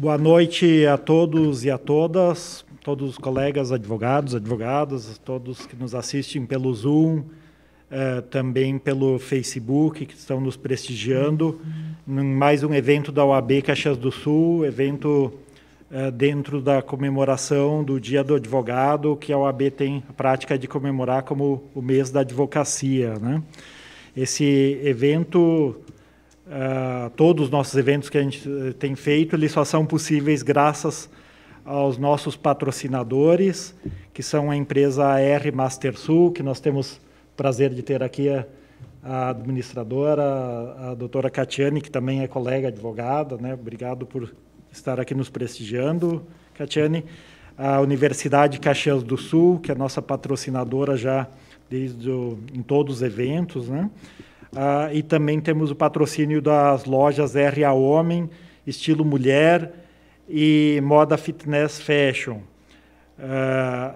Boa noite a todos e a todas, todos os colegas advogados, advogadas, todos que nos assistem pelo Zoom, também pelo Facebook, que estão nos prestigiando, em mais um evento da OAB Caxias do Sul, evento dentro da comemoração do Dia do Advogado, que a OAB tem a prática de comemorar como o mês da advocacia, né? Esse evento, todos os nossos eventos que a gente tem feito, eles só são possíveis graças aos nossos patrocinadores, que são a empresa R Master Sul, que nós temos o prazer de ter aqui a administradora, a doutora Catiane, que também é colega advogada, né? Obrigado por estar aqui nos prestigiando, Catiane. A Universidade Caxias do Sul, que é a nossa patrocinadora já em todos os eventos, né? E também temos o patrocínio das lojas R.A. Homem, Estilo Mulher e Moda Fitness Fashion.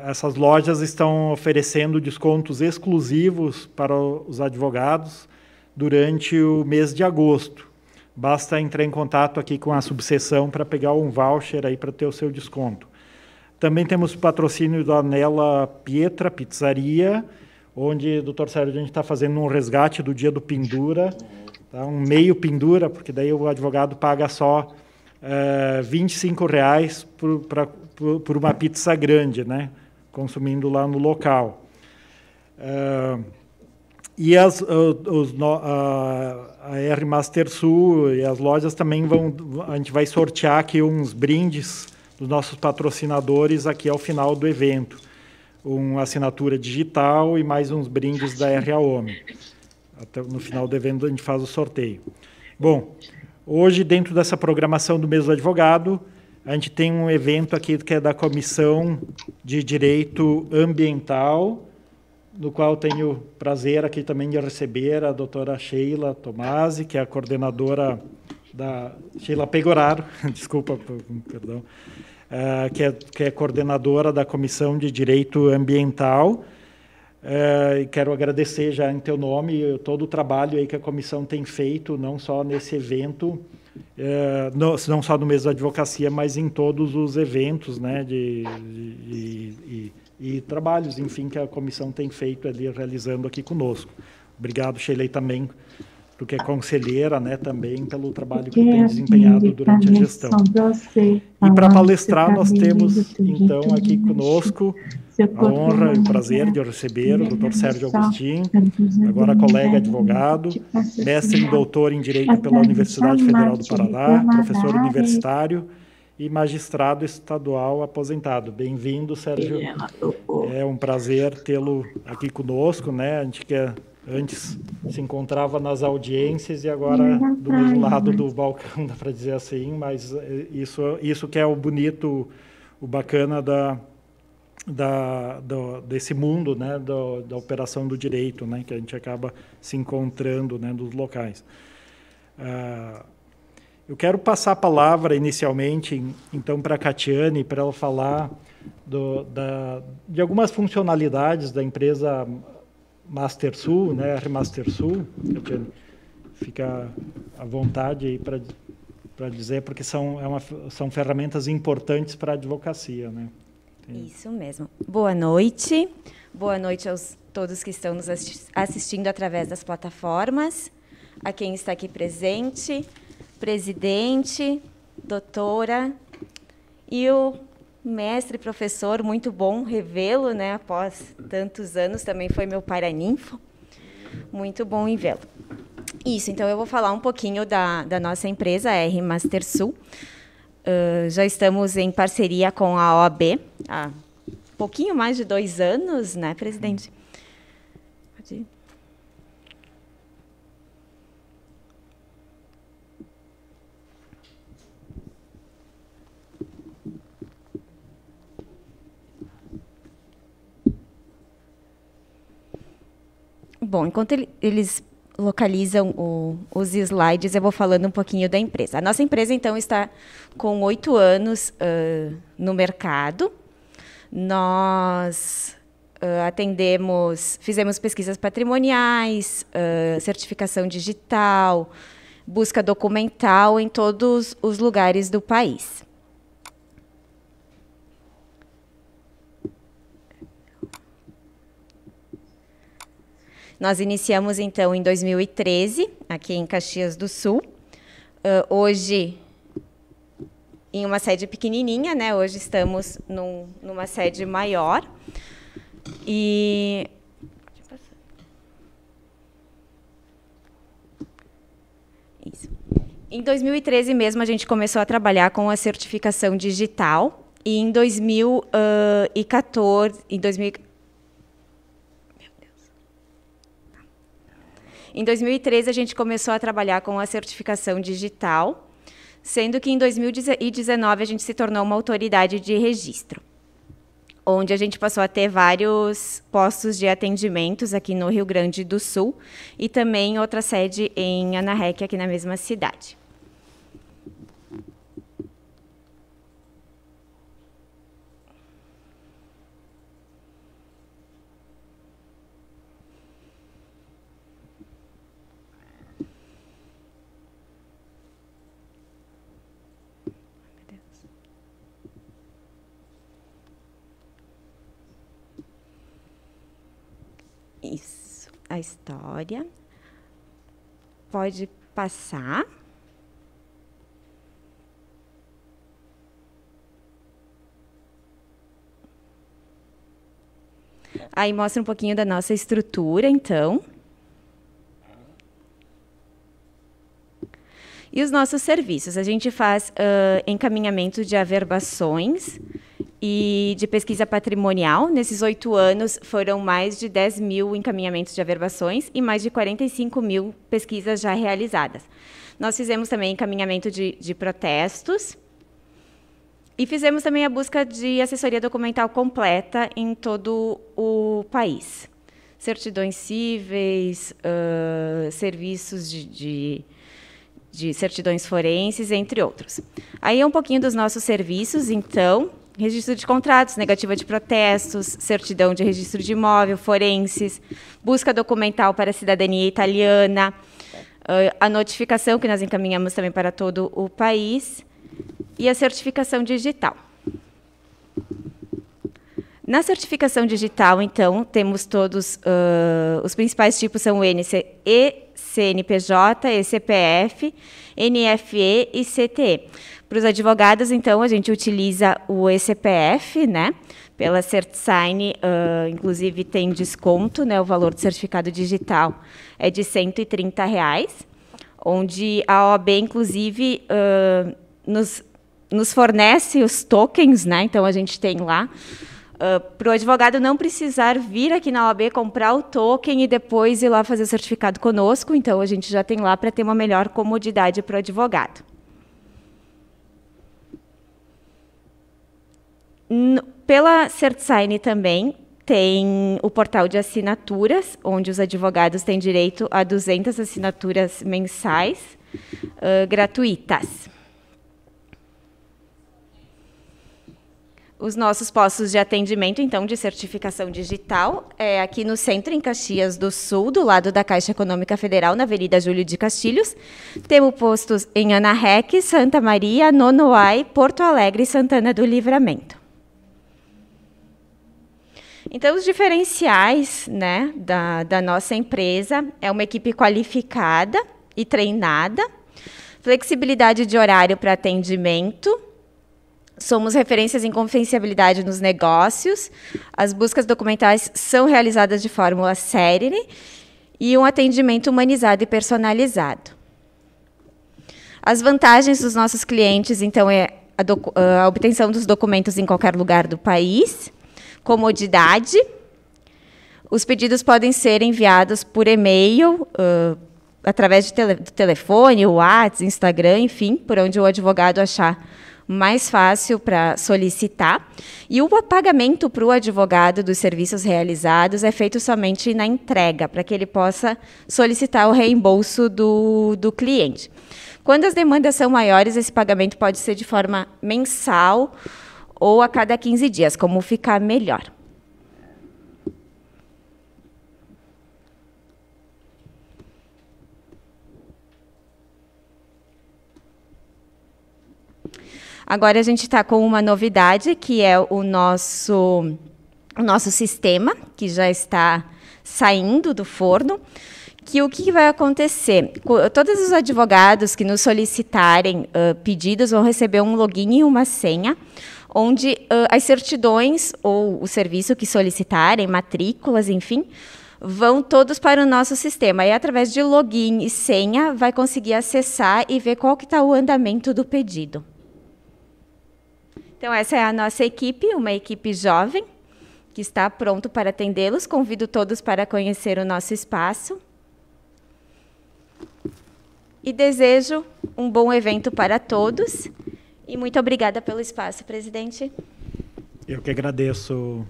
Essas lojas estão oferecendo descontos exclusivos para os advogados durante o mês de agosto. Basta entrar em contato aqui com a subseção para pegar um voucher aí para ter o seu desconto. Também temos o patrocínio da Nela Pietra Pizzaria, onde, doutor Sérgio, a gente está fazendo um resgate do dia do pendura, tá? Um meio pendura, porque daí o advogado paga só R$25 por uma pizza grande, né? Consumindo lá no local. E a R Master Sul e as lojas também a gente vai sortear aqui uns brindes dos nossos patrocinadores aqui ao final do evento. Uma assinatura digital e mais uns brindes da R.A. Homem. Até no final do evento a gente faz o sorteio. Bom, hoje, dentro dessa programação do mês do advogado, a gente tem um evento aqui que é da Comissão de Direito Ambiental, no qual tenho o prazer aqui também de receber a doutora Sheila Tomasi, que é a coordenadora da... Sheila Pegoraro, desculpa, perdão. Que é coordenadora da Comissão de Direito Ambiental. E quero agradecer já em teu nome todo o trabalho aí que a comissão tem feito, não só nesse evento, não só no mês da advocacia, mas em todos os eventos, né, e trabalhos, enfim, que a comissão tem feito ali, realizando aqui conosco. Obrigado, Sheila, também, porque é conselheira, né, também pelo trabalho que tem desempenhado durante a gestão. E para palestrar, nós temos, então, aqui conosco a honra e o prazer de receber o Dr. Sérgio Agostinho, agora colega advogado, mestre e doutor em Direito pela Universidade Federal do Paraná, professor universitário e magistrado estadual aposentado. Bem-vindo, Sérgio. É um prazer tê-lo aqui conosco, né? A gente antes se encontrava nas audiências e agora do mesmo lado do balcão, dá para dizer assim, mas isso que é o bonito, o bacana desse mundo, né, da operação do direito, né, que a gente acaba se encontrando, né, nos locais. Eu quero passar a palavra inicialmente, então, para a Catiane, para ela falar de algumas funcionalidades da empresa Master Sul, né, R Master Sul. Catiane, fica à vontade aí para dizer, porque são ferramentas importantes para a advocacia, né? Isso mesmo. Boa noite a todos que estão nos assistindo através das plataformas, a quem está aqui presente, presidente, doutora, e o mestre, professor, muito bom revê-lo, né, após tantos anos, também foi meu paraninfo, muito bom em vê-lo. Isso, então eu vou falar um pouquinho da nossa empresa, R Master Sul. Já estamos em parceria com a OAB há pouquinho mais de 2 anos, né, presidente? Pode ir. Bom, enquanto eles localizam os slides, eu vou falando um pouquinho da empresa. A nossa empresa, então, está com 8 anos no mercado. Nós fizemos pesquisas patrimoniais, certificação digital, busca documental em todos os lugares do país. Nós iniciamos, então, em 2013, aqui em Caxias do Sul. Hoje, em uma sede pequenininha, né? Hoje estamos numa sede maior. E... Isso. Em 2013 mesmo, a gente começou a trabalhar com a certificação digital. E em 2014... Em 2013, a gente começou a trabalhar com a certificação digital, sendo que em 2019 a gente se tornou uma autoridade de registro, onde a gente passou a ter vários postos de atendimentos aqui no Rio Grande do Sul e também outra sede em Anarrec, aqui na mesma cidade. Isso, a história. Pode passar. Aí mostra um pouquinho da nossa estrutura, então. E os nossos serviços. A gente faz encaminhamento de averbações e de pesquisa patrimonial. Nesses 8 anos, foram mais de 10 mil encaminhamentos de averbações e mais de 45 mil pesquisas já realizadas. Nós fizemos também encaminhamento de protestos e fizemos também a busca de assessoria documental completa em todo o país. Certidões cíveis, serviços de certidões forenses, entre outros. Aí é um pouquinho dos nossos serviços, então... Registro de contratos, negativa de protestos, certidão de registro de imóvel, forenses, busca documental para a cidadania italiana, a notificação que nós encaminhamos também para todo o país e a certificação digital. Na certificação digital, então, temos todos, os principais tipos são o CNPJ, ECPF, NFE e CTE. Para os advogados, então, a gente utiliza o ECPF, né? Pela CertSign, inclusive, tem desconto, né? O valor do certificado digital é de R$ 130, onde a OAB, inclusive, nos fornece os tokens, né? Então, a gente tem lá, para o advogado não precisar vir aqui na OAB comprar o token e depois ir lá fazer o certificado conosco. Então, a gente já tem lá para ter uma melhor comodidade para o advogado. Pela CertSign também tem o portal de assinaturas, onde os advogados têm direito a 200 assinaturas mensais gratuitas. Os nossos postos de atendimento, então, de certificação digital, é aqui no centro, em Caxias do Sul, do lado da Caixa Econômica Federal, na Avenida Júlio de Castilhos. Temos postos em Anarrec, Santa Maria, Nonoai, Porto Alegre e Santana do Livramento. Então, os diferenciais, né, da nossa empresa é uma equipe qualificada e treinada, flexibilidade de horário para atendimento, somos referências em confidencialidade nos negócios, as buscas documentais são realizadas de forma célere e um atendimento humanizado e personalizado. As vantagens dos nossos clientes, então, é a obtenção dos documentos em qualquer lugar do país, comodidade. Os pedidos podem ser enviados por e-mail, através do telefone, WhatsApp, Instagram, enfim, por onde o advogado achar mais fácil para solicitar. E o pagamento para o advogado dos serviços realizados é feito somente na entrega, para que ele possa solicitar o reembolso do cliente. Quando as demandas são maiores, esse pagamento pode ser de forma mensal ou a cada 15 dias, como ficar melhor. Agora a gente está com uma novidade, que é o nosso sistema, que já está saindo do forno, que o que vai acontecer? Todos os advogados que nos solicitarem pedidos vão receber um login e uma senha, onde as certidões ou o serviço que solicitarem, matrículas, enfim, vão todos para o nosso sistema. E, através de login e senha, vai conseguir acessar e ver qual que está o andamento do pedido. Então, essa é a nossa equipe, uma equipe jovem, que está pronto para atendê-los. Convido todos para conhecer o nosso espaço. E desejo um bom evento para todos. E muito obrigada pelo espaço, presidente. Eu que agradeço,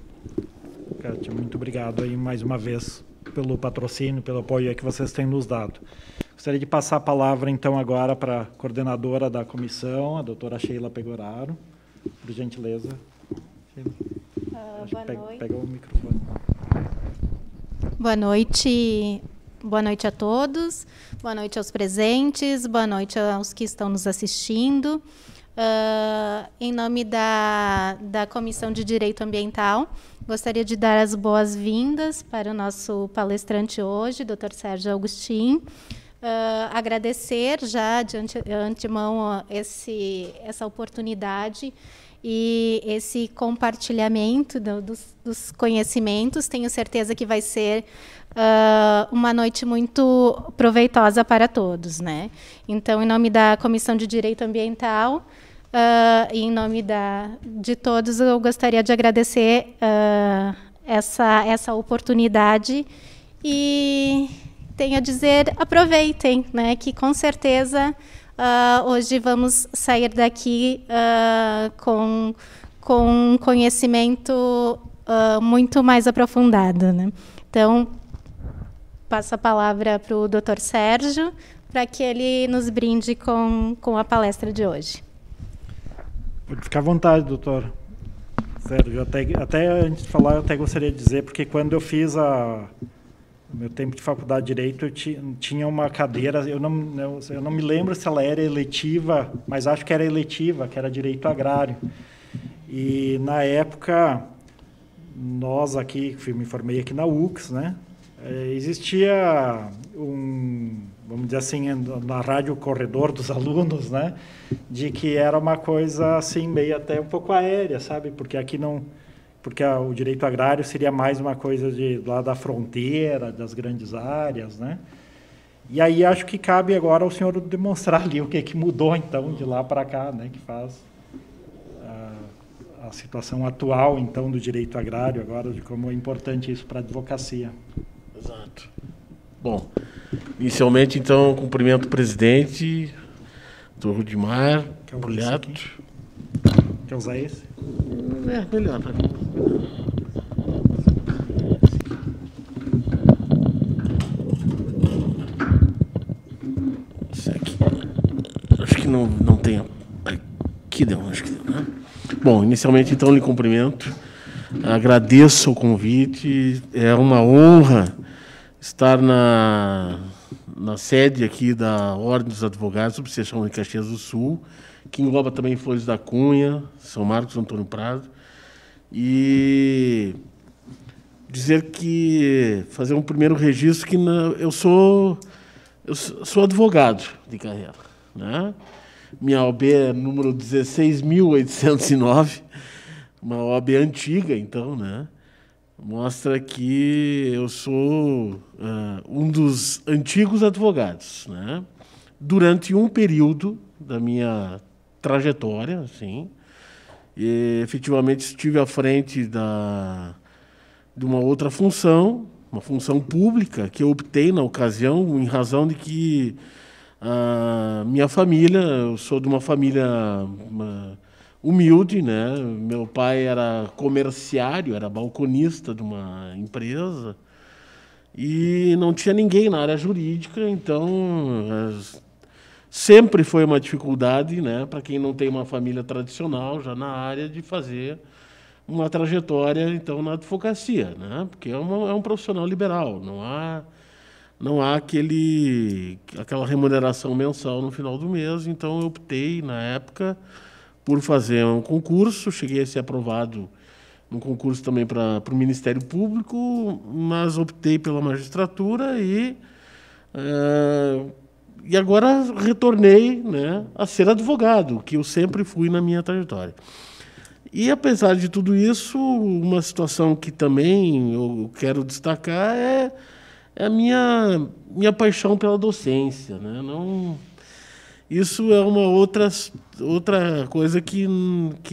Kátia. Muito obrigado aí mais uma vez pelo patrocínio, pelo apoio que vocês têm nos dado. Gostaria de passar a palavra, então, agora para a coordenadora da comissão, a doutora Sheila Pegoraro. Por gentileza. Boa noite. Pega o microfone. Boa noite a todos, boa noite aos presentes, boa noite aos que estão nos assistindo. Em nome da Comissão de Direito Ambiental, gostaria de dar as boas-vindas para o nosso palestrante hoje, Dr. Sérgio Augustin. Agradecer já de antemão essa oportunidade e esse compartilhamento dos conhecimentos. Tenho certeza que vai ser uma noite muito proveitosa para todos, né? Então, em nome da Comissão de Direito Ambiental, e em nome de todos, eu gostaria de agradecer essa oportunidade e tenho a dizer, aproveitem, né? Que com certeza hoje vamos sair daqui com um conhecimento muito mais aprofundado, né? Então, passo a palavra para o Dr. Sérgio, para que ele nos brinde com a palestra de hoje. Pode ficar à vontade, doutor Sérgio. Até antes de falar, eu até gostaria de dizer, porque quando eu fiz o meu tempo de faculdade de Direito, eu tinha uma cadeira, eu não me lembro se ela era eletiva, mas acho que era eletiva, que era Direito Agrário. E, na época, nós aqui, me formei aqui na UX, né? Existia vamos dizer assim, na rádio corredor dos alunos, né? De que era uma coisa assim, meio até um pouco aérea, sabe? Porque aqui não... Porque o direito agrário seria mais uma coisa lá da fronteira, das grandes áreas, né? E aí acho que cabe agora ao senhor demonstrar ali o que mudou, então, de lá para cá, né? Que faz a situação atual, então, do direito agrário agora, de como é importante isso para a advocacia. Exato. Bom, inicialmente, então, cumprimento o presidente, doutor Rudimar Brulhato. Quer usar esse? Melhor. Esse aqui. Acho que não tem. Aqui deu, acho que deu, né? Bom, inicialmente, então, lhe cumprimento. Agradeço o convite. É uma honra estar na sede aqui da Ordem dos Advogados, subseção de Caxias do Sul, que engloba também Flores da Cunha, São Marcos, Antônio Prado, e dizer que, fazer um primeiro registro, que eu sou advogado de carreira, né? Minha OAB é número 16.809, uma OAB antiga, então, né? Mostra que eu sou um dos antigos advogados, né? Durante um período da minha trajetória, assim, e efetivamente estive à frente de uma outra função, uma função pública que eu optei na ocasião, em razão de que minha família, eu sou de uma família humilde, né? Meu pai era comerciário, era balconista de uma empresa e não tinha ninguém na área jurídica, então sempre foi uma dificuldade, né, para quem não tem uma família tradicional já na área, de fazer uma trajetória, então, na advocacia, né? Porque é um profissional liberal, não há aquela remuneração mensal no final do mês. Então eu optei, na época, por fazer um concurso, cheguei a ser aprovado um concurso também para o Ministério Público, mas optei pela magistratura e agora retornei, né, a ser advogado, que eu sempre fui na minha trajetória. E, apesar de tudo isso, uma situação que também eu quero destacar é a minha paixão pela docência, né? Isso é uma outra coisa que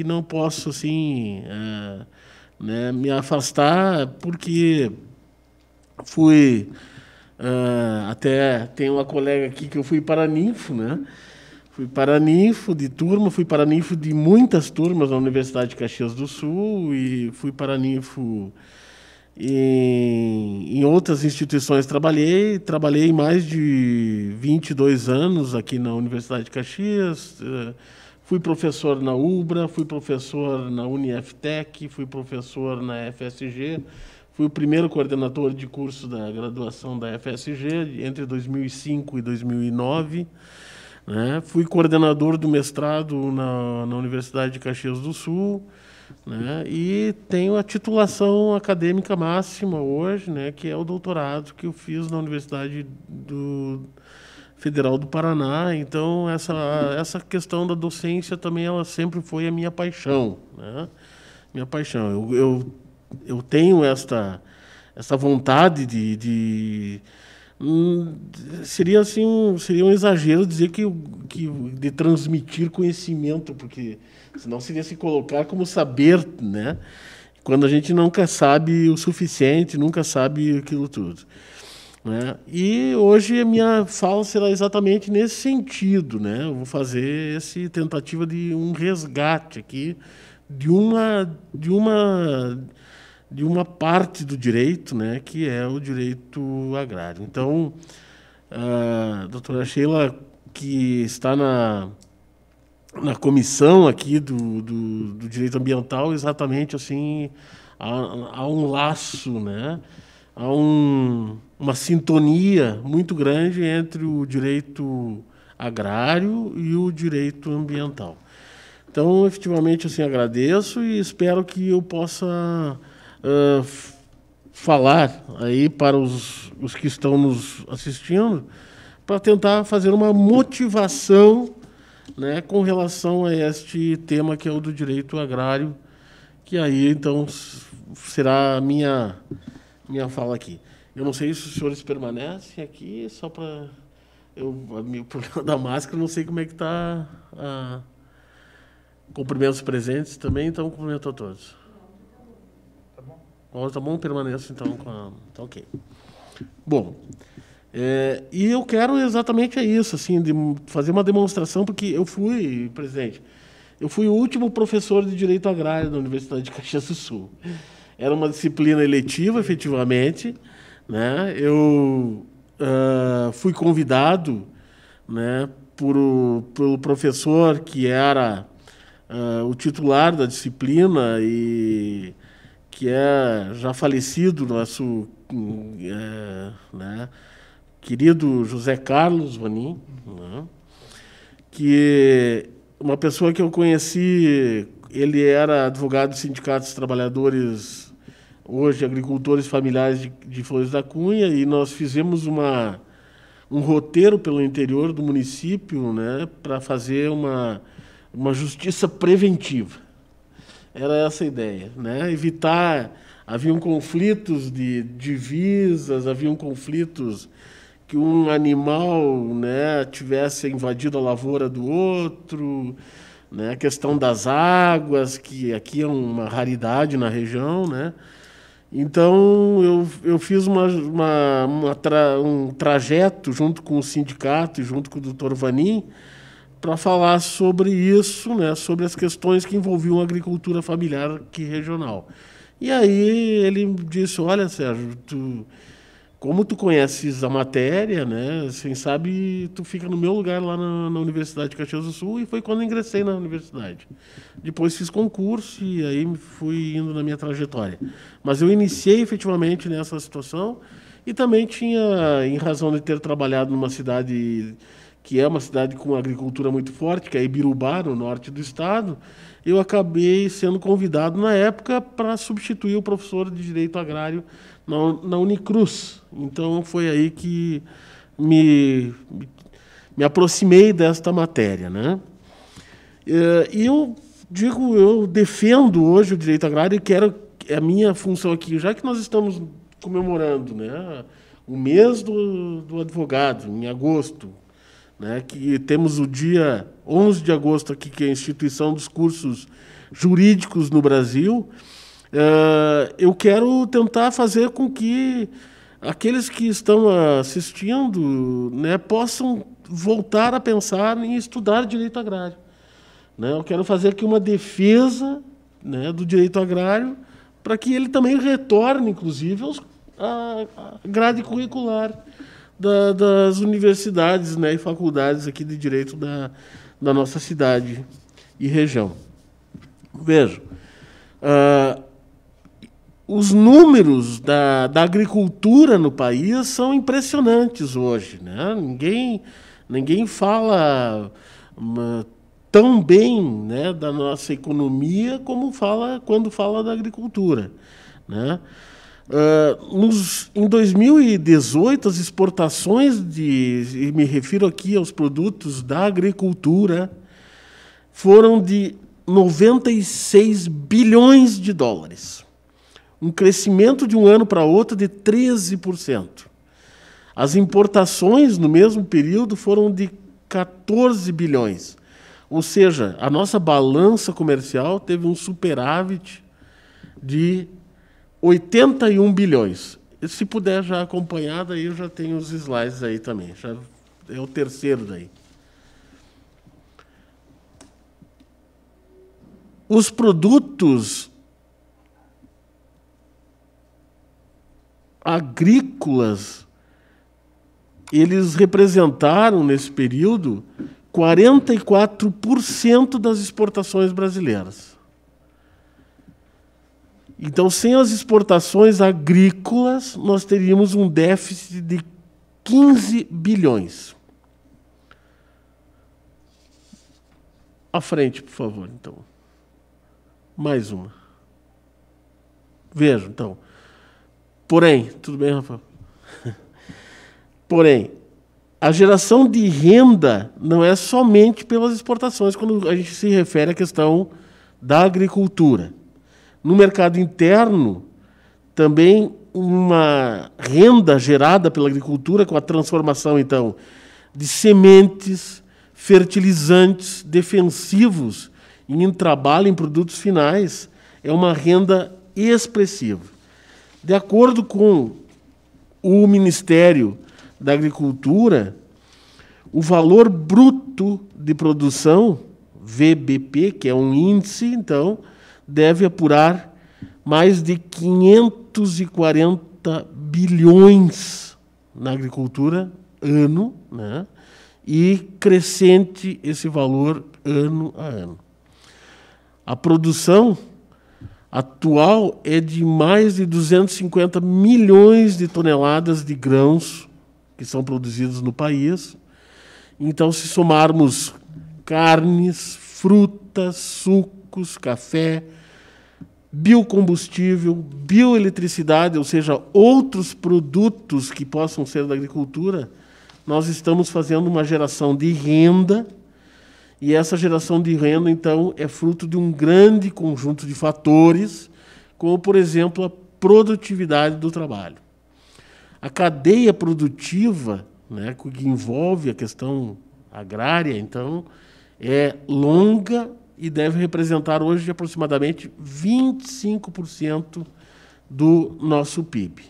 não posso assim, né, me afastar, porque fui até tem uma colega aqui que eu fui paraninfo, né? Fui paraninfo de turma, fui paraninfo de muitas turmas na Universidade de Caxias do Sul e fui paraninfo em outras instituições. Trabalhei mais de 22 anos aqui na Universidade de Caxias. Fui professor na UBRA, fui professor na UniFTech, fui professor na FSG. Fui o primeiro coordenador de curso da graduação da FSG entre 2005 e 2009. Né? Fui coordenador do mestrado na Universidade de Caxias do Sul, né? E tenho a titulação acadêmica máxima hoje, né? Que é o doutorado que eu fiz na Universidade Federal do Paraná. Então, essa questão da docência também ela sempre foi a minha paixão, né? Minha paixão. Eu tenho essa vontade seria um exagero dizer que de transmitir conhecimento, porque senão seria se colocar como saber, né? Quando a gente nunca sabe o suficiente, nunca sabe aquilo tudo, né? E hoje a minha fala será exatamente nesse sentido, né? Eu vou fazer essa tentativa de um resgate aqui de uma parte do direito, né, que é o direito agrário. Então, a doutora Sheila, que está na comissão aqui do direito ambiental, exatamente assim, há um laço, né, há uma sintonia muito grande entre o direito agrário e o direito ambiental. Então, efetivamente, assim, agradeço e espero que eu possa falar aí para os que estão nos assistindo, para tentar fazer uma motivação, né, com relação a este tema que é o do direito agrário, que aí então será a minha fala aqui. Eu não sei se os senhores permanecem aqui, só para o problema da máscara, não sei como é que está. Cumprimentos presentes também, então cumprimento a todos. Tá bom, permaneço então tá ok. Bom, e eu quero exatamente isso, assim, de fazer uma demonstração, porque eu fui, presidente, eu fui o último professor de Direito Agrário da Universidade de Caxias do Sul. Era uma disciplina eletiva, efetivamente, né? Eu fui convidado, né, pelo professor que era o titular da disciplina e que é já falecido, nosso né, querido José Carlos Vanin, né, que uma pessoa que eu conheci, ele era advogado do Sindicato dos Trabalhadores, hoje agricultores familiares de Flores da Cunha, e nós fizemos um roteiro pelo interior do município, né, para fazer uma justiça preventiva. Era essa a ideia, né? Evitar, haviam conflitos de divisas, haviam conflitos que um animal, né, tivesse invadido a lavoura do outro, né? A questão das águas, que aqui é uma raridade na região, né? Então, eu fiz um trajeto junto com o sindicato e junto com o doutor Vanin, para falar sobre isso, né, sobre as questões que envolviam a agricultura familiar aqui regional. E aí ele disse, olha, Sérgio, como tu conheces a matéria, né, quem sabe tu fica no meu lugar lá na Universidade de Caxias do Sul, e foi quando ingressei na universidade. Depois fiz concurso e aí fui indo na minha trajetória. Mas eu iniciei efetivamente nessa situação e também tinha, em razão de ter trabalhado numa cidade que é uma cidade com agricultura muito forte, que é Ibirubá, no norte do estado, eu acabei sendo convidado, na época, para substituir o professor de Direito Agrário na Unicruz. Então, foi aí que me aproximei desta matéria, né? E eu defendo hoje o direito agrário e quero a minha função aqui, já que nós estamos comemorando, né, o mês do advogado, em agosto, né, que temos o dia 11 de agosto aqui, que é a instituição dos cursos jurídicos no Brasil, eu quero tentar fazer com que aqueles que estão assistindo, né, possam voltar a pensar em estudar direito agrário. Né? Eu quero fazer aqui uma defesa, né, do direito agrário para que ele também retorne, inclusive, à grade curricular das universidades, né, e faculdades aqui de direito da nossa cidade e região. Veja, os números da agricultura no país são impressionantes hoje, né? Ninguém fala tão bem, né, da nossa economia como fala quando fala da agricultura, né? Em 2018, as exportações e me refiro aqui aos produtos da agricultura, foram de 96 bilhões de dólares. Um crescimento de um ano para outro de 13%. As importações, no mesmo período, foram de 14 bilhões. Ou seja, a nossa balança comercial teve um superávit de 81 bilhões. Se puder já acompanhar, daí eu já tenho os slides aí também. Já é o terceiro daí. Os produtos agrícolas, eles representaram, nesse período, 44% das exportações brasileiras. Então, sem as exportações agrícolas, nós teríamos um déficit de 15 bilhões. À frente, por favor, então. Mais uma. Veja, então. Porém, tudo bem, Rafael? Porém, a geração de renda não é somente pelas exportações, quando a gente se refere à questão da agricultura. No mercado interno, também uma renda gerada pela agricultura, com a transformação, então, de sementes, fertilizantes, defensivos em trabalho em produtos finais, é uma renda expressiva. De acordo com o Ministério da Agricultura, o valor bruto de produção, VBP, que é um índice, então, deve apurar mais de 540 bilhões na agricultura ano, né? E crescente esse valor ano a ano. A produção atual é de mais de 250 milhões de toneladas de grãos que são produzidos no país. Então, se somarmos carnes, frutas, sucos, café, biocombustível, bioeletricidade, ou seja, outros produtos que possam ser da agricultura, nós estamos fazendo uma geração de renda, e essa geração de renda, então, é fruto de um grande conjunto de fatores, como, por exemplo, a produtividade do trabalho. A cadeia produtiva, né, que envolve a questão agrária, então, é longa e deve representar hoje aproximadamente 25% do nosso PIB.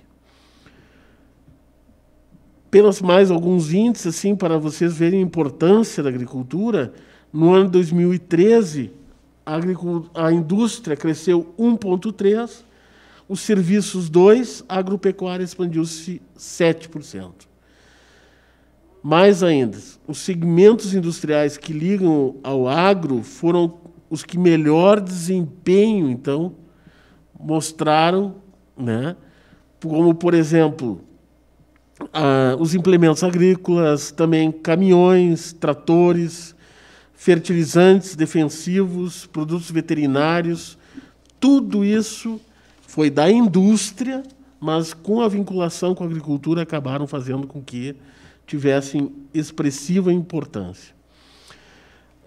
Apenas mais alguns índices assim, para vocês verem a importância da agricultura. No ano de 2013, a indústria cresceu 1,3%, os serviços 2%, a agropecuária expandiu-se 7%. Mais ainda, os segmentos industriais que ligam ao agro foram os que melhor desempenho, então, mostraram, né? Como, por exemplo, os implementos agrícolas, também caminhões, tratores, fertilizantes defensivos, produtos veterinários, tudo isso foi da indústria, mas com a vinculação com a agricultura acabaram fazendo com que tivessem expressiva importância.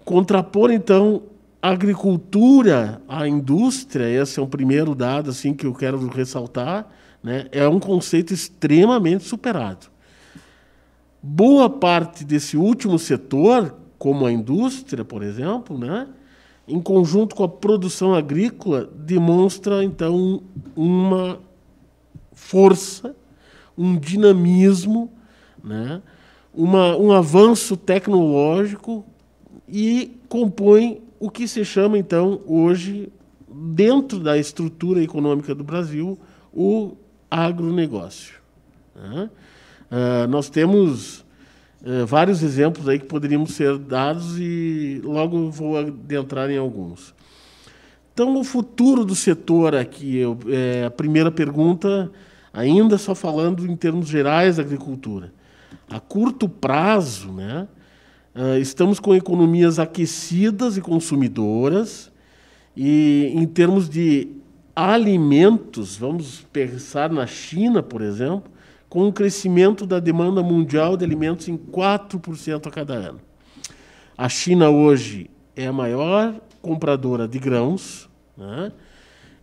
Contrapor, então, a agricultura à indústria, esse é um primeiro dado assim, que eu quero ressaltar, né, é um conceito extremamente superado. Boa parte desse último setor, como a indústria, por exemplo, né, em conjunto com a produção agrícola, demonstra, então, uma força, um dinamismo, né, um avanço tecnológico e compõe o que se chama, então, hoje, dentro da estrutura econômica do Brasil, o agronegócio. Né? Nós temos vários exemplos aí que poderiam ser dados e logo vou adentrar em alguns. Então, o futuro do setor aqui, a primeira pergunta, ainda só falando em termos gerais da agricultura. A curto prazo, né, estamos com economias aquecidas e consumidoras, e em termos de alimentos, vamos pensar na China, por exemplo, com um crescimento da demanda mundial de alimentos em 4% a cada ano. A China hoje é a maior compradora de grãos, né?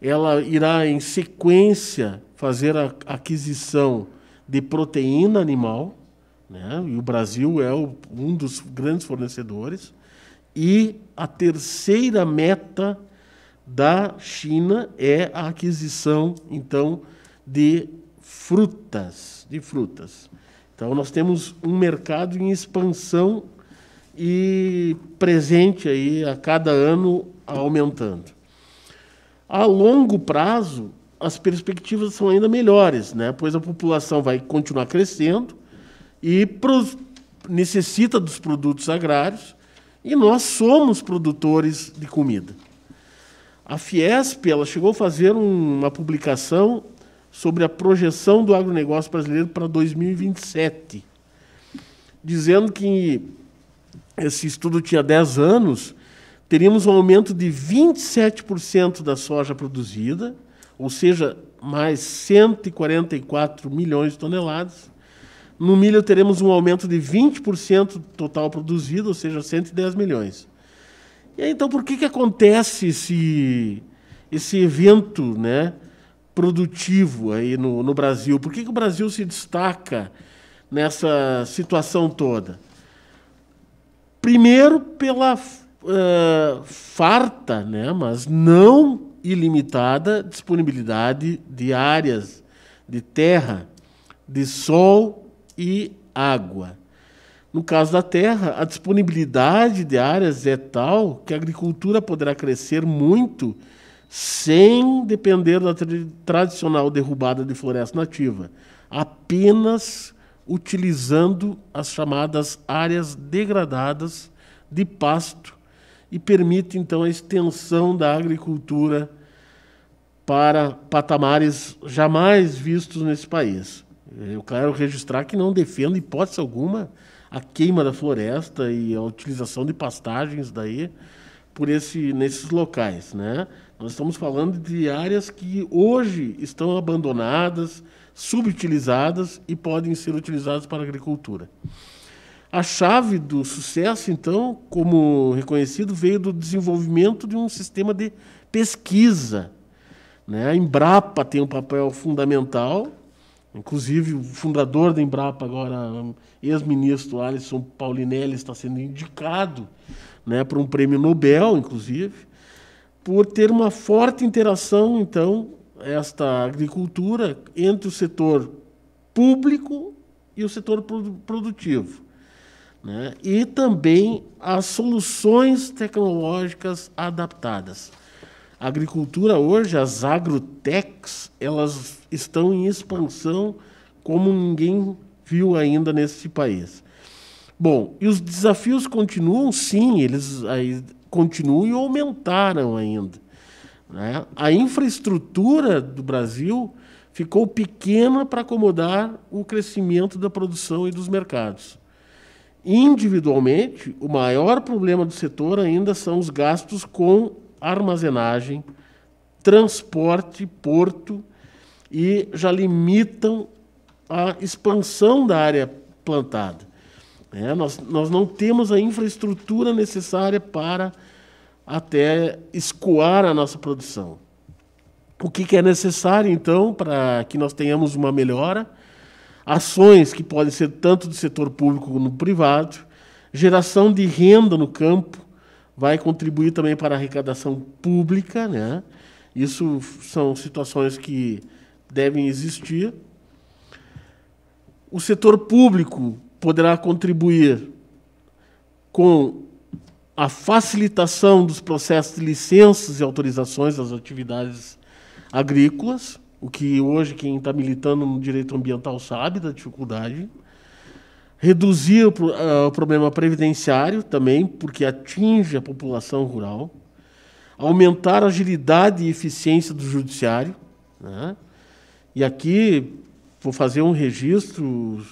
Ela irá, em sequência, fazer a aquisição de proteína animal, né? E o Brasil é um dos grandes fornecedores. E a terceira meta da China é a aquisição, então, de frutas. Então, nós temos um mercado em expansão e presente aí a cada ano aumentando. A longo prazo, as perspectivas são ainda melhores, né? Pois a população vai continuar crescendo e necessita dos produtos agrários, e nós somos produtores de comida. A Fiesp ela chegou a fazer uma publicação sobre a projeção do agronegócio brasileiro para 2027, dizendo que esse estudo tinha 10 anos, teríamos um aumento de 27% da soja produzida, ou seja, mais 144 milhões de toneladas. No milho teremos um aumento de 20% total produzido, ou seja, 110 milhões. E aí, então, por que acontece esse evento, né, produtivo aí no Brasil? Por que o Brasil se destaca nessa situação toda? Primeiro, pela farta, né, mas não ilimitada disponibilidade de áreas de terra, de sol e água. No caso da terra, a disponibilidade de áreas é tal que a agricultura poderá crescer muito sem depender da tradicional derrubada de floresta nativa, apenas utilizando as chamadas áreas degradadas de pasto, e permite, então, a extensão da agricultura para patamares jamais vistos nesse país. Eu quero registrar que não defendo, hipótese alguma, a queima da floresta e a utilização de pastagens daí nesses locais, né? Nós estamos falando de áreas que hoje estão abandonadas, subutilizadas e podem ser utilizadas para a agricultura. A chave do sucesso, então, como reconhecido, veio do desenvolvimento de um sistema de pesquisa, né? A Embrapa tem um papel fundamental, inclusive o fundador da Embrapa, agora ex-ministro Alisson Paulinelli, está sendo indicado, né, para um prêmio Nobel, inclusive, por ter uma forte interação, então, esta agricultura entre o setor público e o setor produtivo, né? E também as soluções tecnológicas adaptadas. A agricultura hoje, as agrotechs, elas estão em expansão como ninguém viu ainda nesse país. Bom, e os desafios continuam, sim, eles aí continuam e aumentaram ainda, né? A infraestrutura do Brasil ficou pequena para acomodar o crescimento da produção e dos mercados. Individualmente, o maior problema do setor ainda são os gastos com armazenagem, transporte, porto, e já limitam a expansão da área plantada. Nós não temos a infraestrutura necessária para até escoar a nossa produção. O que é necessário, então, para que nós tenhamos uma melhora? Ações que podem ser tanto do setor público como do privado, geração de renda no campo, vai contribuir também para a arrecadação pública, né? Isso são situações que devem existir. O setor público poderá contribuir com a facilitação dos processos de licenças e autorizações das atividades agrícolas, o que hoje quem está militando no direito ambiental sabe da dificuldade. Reduzir o problema previdenciário também, porque atinge a população rural. Aumentar a agilidade e eficiência do judiciário, né? E aqui vou fazer um registro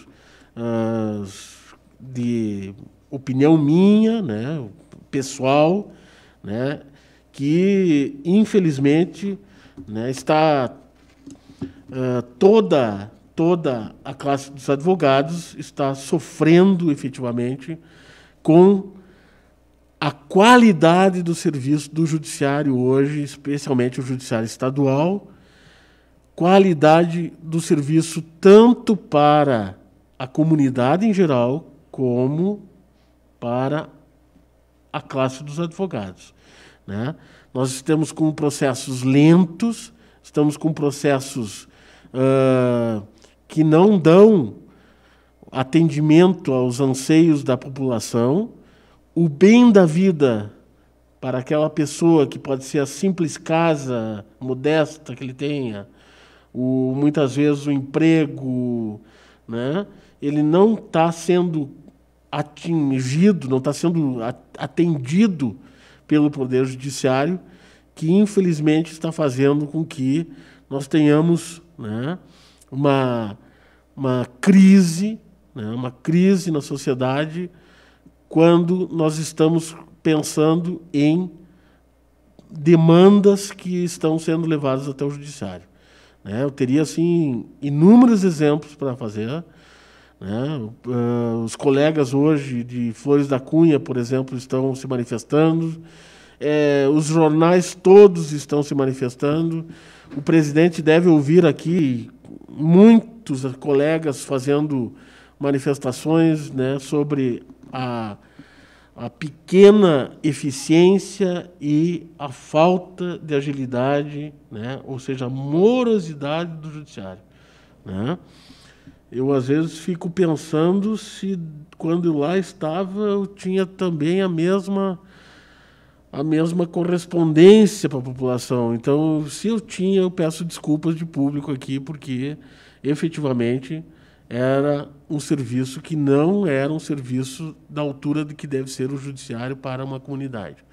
de opinião minha, né, pessoal, né, que, infelizmente, né, está toda a classe dos advogados está sofrendo efetivamente com a qualidade do serviço do judiciário hoje, especialmente o judiciário estadual, qualidade do serviço tanto para a comunidade em geral como para a classe dos advogados, né? Nós estamos com processos lentos, estamos com processos que não dão atendimento aos anseios da população. O bem da vida para aquela pessoa, que pode ser a simples casa modesta que ele tenha, muitas vezes o emprego, né? Ele não está sendo atingido, não está sendo atendido pelo Poder Judiciário, que infelizmente está fazendo com que nós tenhamos, né, uma crise, né, uma crise na sociedade, quando nós estamos pensando em demandas que estão sendo levadas até o judiciário, né? Eu teria assim inúmeros exemplos para fazer, né? Os colegas hoje de Flores da Cunha, por exemplo, estão se manifestando, os jornais todos estão se manifestando. O presidente deve ouvir aqui muitos colegas fazendo manifestações, né, sobre a pequena eficiência e a falta de agilidade, né, ou seja, a morosidade do judiciário, né? Eu, às vezes, fico pensando se, quando eu lá estava, eu tinha também a mesma correspondência para a população. Então, se eu tinha, eu peço desculpas de público aqui, porque, efetivamente, era um serviço que não era um serviço da altura de que deve ser o judiciário para uma comunidade.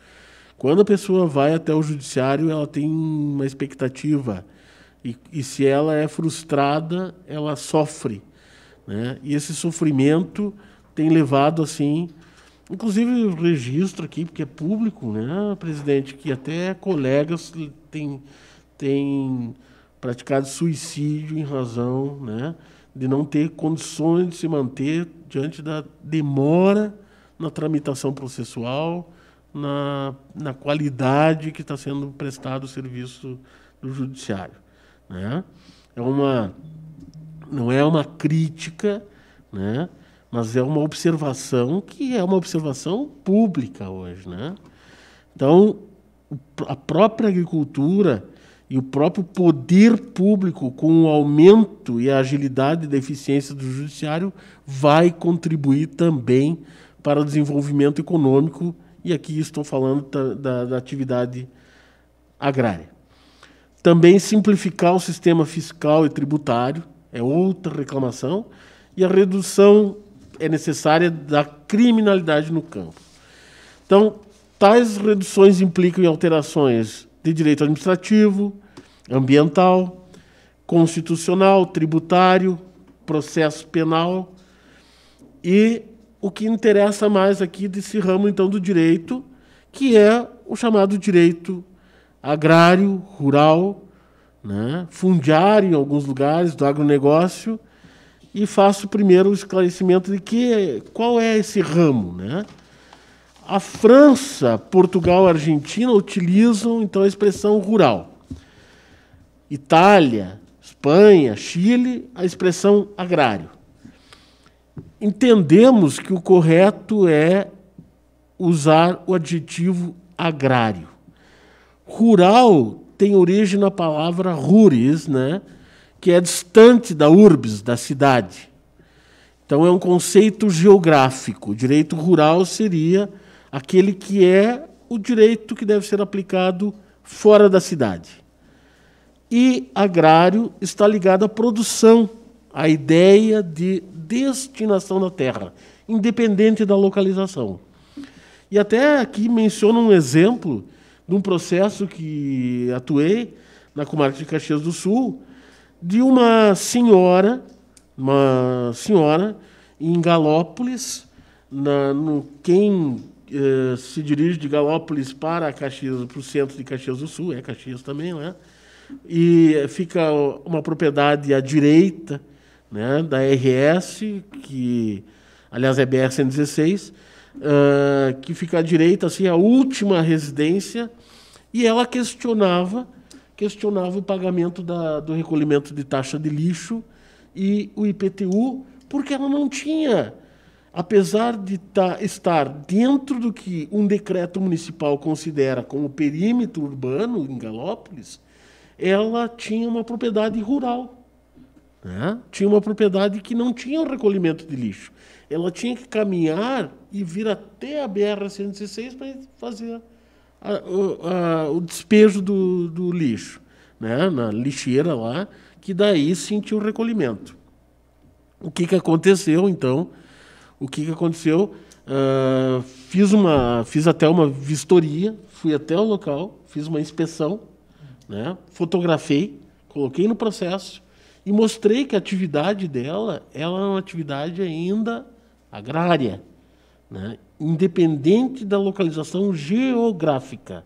Quando a pessoa vai até o judiciário, ela tem uma expectativa, e se ela é frustrada, ela sofre, né? E esse sofrimento tem levado, assim, inclusive eu registro aqui, porque é público, né, presidente, que até colegas têm praticado suicídio em razão, né, de não ter condições de se manter diante da demora na tramitação processual, na qualidade que está sendo prestado o serviço do judiciário, né? Não é uma crítica, né, mas é uma observação que é uma observação pública hoje, né? Então, a própria agricultura e o próprio poder público, com o aumento e a agilidade da eficiência do judiciário, vai contribuir também para o desenvolvimento econômico, e aqui estou falando da atividade agrária. Também simplificar o sistema fiscal e tributário é outra reclamação, e a redução é necessária da criminalidade no campo. Então, tais reduções implicam em alterações de direito administrativo, ambiental, constitucional, tributário, processo penal e o que interessa mais aqui desse ramo, então, do direito, que é o chamado direito agrário, rural, né, fundiário em alguns lugares, do agronegócio, e faço primeiro o esclarecimento de qual é esse ramo, né? A França, Portugal, Argentina utilizam, então, a expressão rural. Itália, Espanha, Chile, a expressão agrário. Entendemos que o correto é usar o adjetivo agrário. Rural tem origem na palavra ruris, né, que é distante da urbis, da cidade. Então, é um conceito geográfico. O direito rural seria aquele que é o direito que deve ser aplicado fora da cidade. E agrário está ligado à produção, à ideia de destinação da terra, independente da localização. E até aqui menciono um exemplo de um processo que atuei na comarca de Caxias do Sul, de uma senhora em Galópolis, quem se dirige de Galópolis para Caxias, para o centro de Caxias do Sul, é Caxias também, né? E fica uma propriedade à direita, né, da RS, que, aliás, é BR-116, que fica à direita, assim, a última residência, e ela questionava o pagamento do recolhimento de taxa de lixo e o IPTU, porque ela não tinha, apesar de estar dentro do que um decreto municipal considera como perímetro urbano em Galópolis, ela tinha uma propriedade rural, né? Tinha uma propriedade que não tinha o recolhimento de lixo. Ela tinha que caminhar e vir até a BR-116 para fazer o despejo do lixo, né? Na lixeira lá, que daí sentiu o recolhimento. O que aconteceu, então? Fiz até uma vistoria, fui até o local, fiz uma inspeção, né? Fotografei, coloquei no processo e mostrei que a atividade dela é uma atividade ainda agrária, né? Independente da localização geográfica.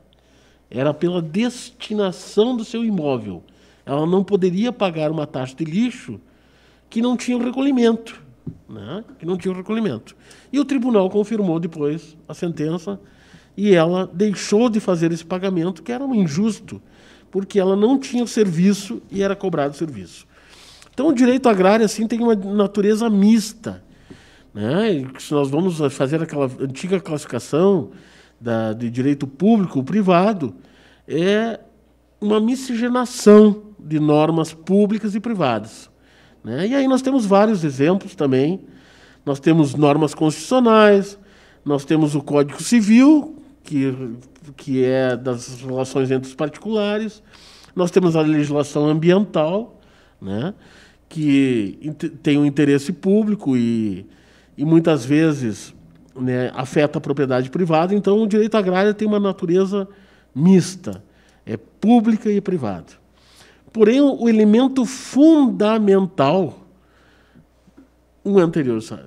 Era pela destinação do seu imóvel. Ela não poderia pagar uma taxa de lixo que não tinha o recolhimento, né? E o tribunal confirmou depois a sentença e ela deixou de fazer esse pagamento, que era um injusto, porque ela não tinha o serviço e era cobrado o serviço. Então, o direito agrário assim, tem uma natureza mista, né? Se nós vamos fazer aquela antiga classificação de direito público ou privado, é uma miscigenação de normas públicas e privadas, né? E aí nós temos vários exemplos também. Nós temos normas constitucionais, nós temos o Código Civil, que é das relações entre os particulares, nós temos a legislação ambiental, né, que tem um interesse público e muitas vezes, né, afeta a propriedade privada. Então, o direito agrário tem uma natureza mista, é pública e privada. Porém, o elemento fundamental...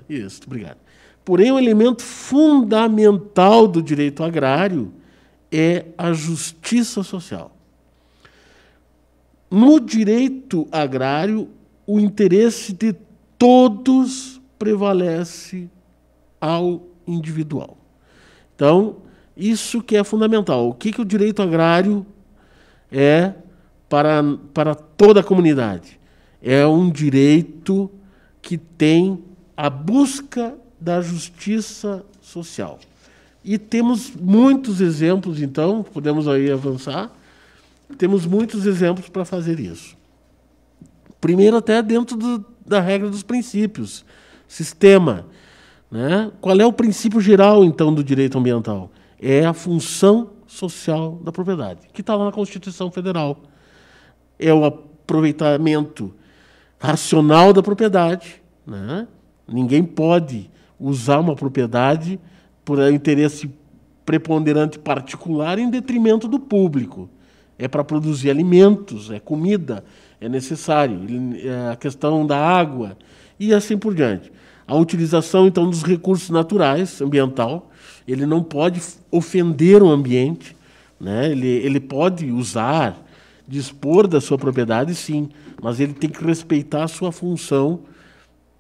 Isso, obrigado. Porém, o elemento fundamental do direito agrário é a justiça social. No direito agrário, o interesse de todos prevalece ao individual. Então, isso que é fundamental. O que o direito agrário é para toda a comunidade? É um direito que tem a busca da justiça social. E temos muitos exemplos, então, podemos aí avançar, temos muitos exemplos para fazer isso. Primeiro, até dentro da regra dos princípios, sistema, né? Qual é o princípio geral, então, do direito ambiental? É a função social da propriedade, que está lá na Constituição Federal. É o aproveitamento racional da propriedade, né? Ninguém pode usar uma propriedade por interesse preponderante particular em detrimento do público. é para produzir alimentos, é comida, é necessário, a questão da água e assim por diante. A utilização, então, dos recursos naturais, ambiental, ele não pode ofender o ambiente, né? Ele pode usar, dispor da sua propriedade, sim, mas ele tem que respeitar a sua função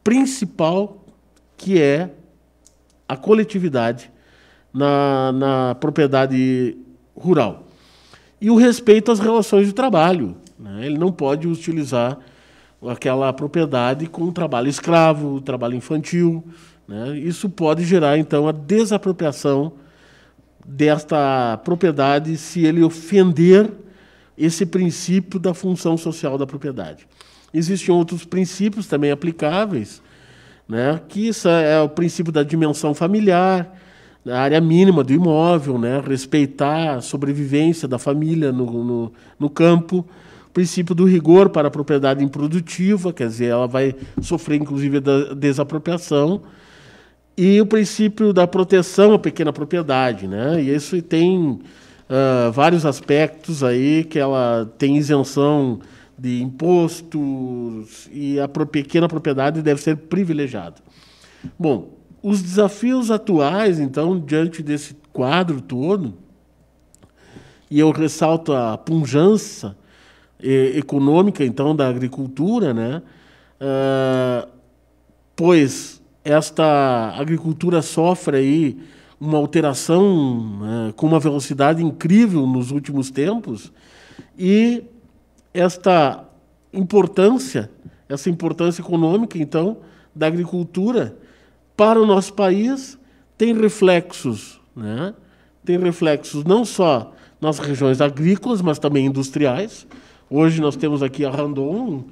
principal, que é a coletividade na propriedade rural. E o respeito às relações de trabalho, né? Ele não pode utilizar aquela propriedade com trabalho escravo, trabalho infantil, né? Isso pode gerar, então, a desapropriação desta propriedade se ele ofender esse princípio da função social da propriedade. Existem outros princípios também aplicáveis, né? Que isso é o princípio da dimensão familiar, a área mínima do imóvel, né? Respeitar a sobrevivência da família no campo, o princípio do rigor para a propriedade improdutiva, quer dizer, ela vai sofrer, inclusive, da desapropriação, e o princípio da proteção à pequena propriedade, né? E isso tem vários aspectos aí, que ela tem isenção de impostos e a pequena propriedade deve ser privilegiada. Bom, os desafios atuais, então, diante desse quadro todo, e eu ressalto a pujança econômica, então, da agricultura, né? Pois esta agricultura sofre aí uma alteração, né, com uma velocidade incrível nos últimos tempos, e essa importância econômica, então, da agricultura para o nosso país tem reflexos, né? Tem reflexos não só nas regiões agrícolas, mas também industriais. Hoje nós temos aqui a Randon,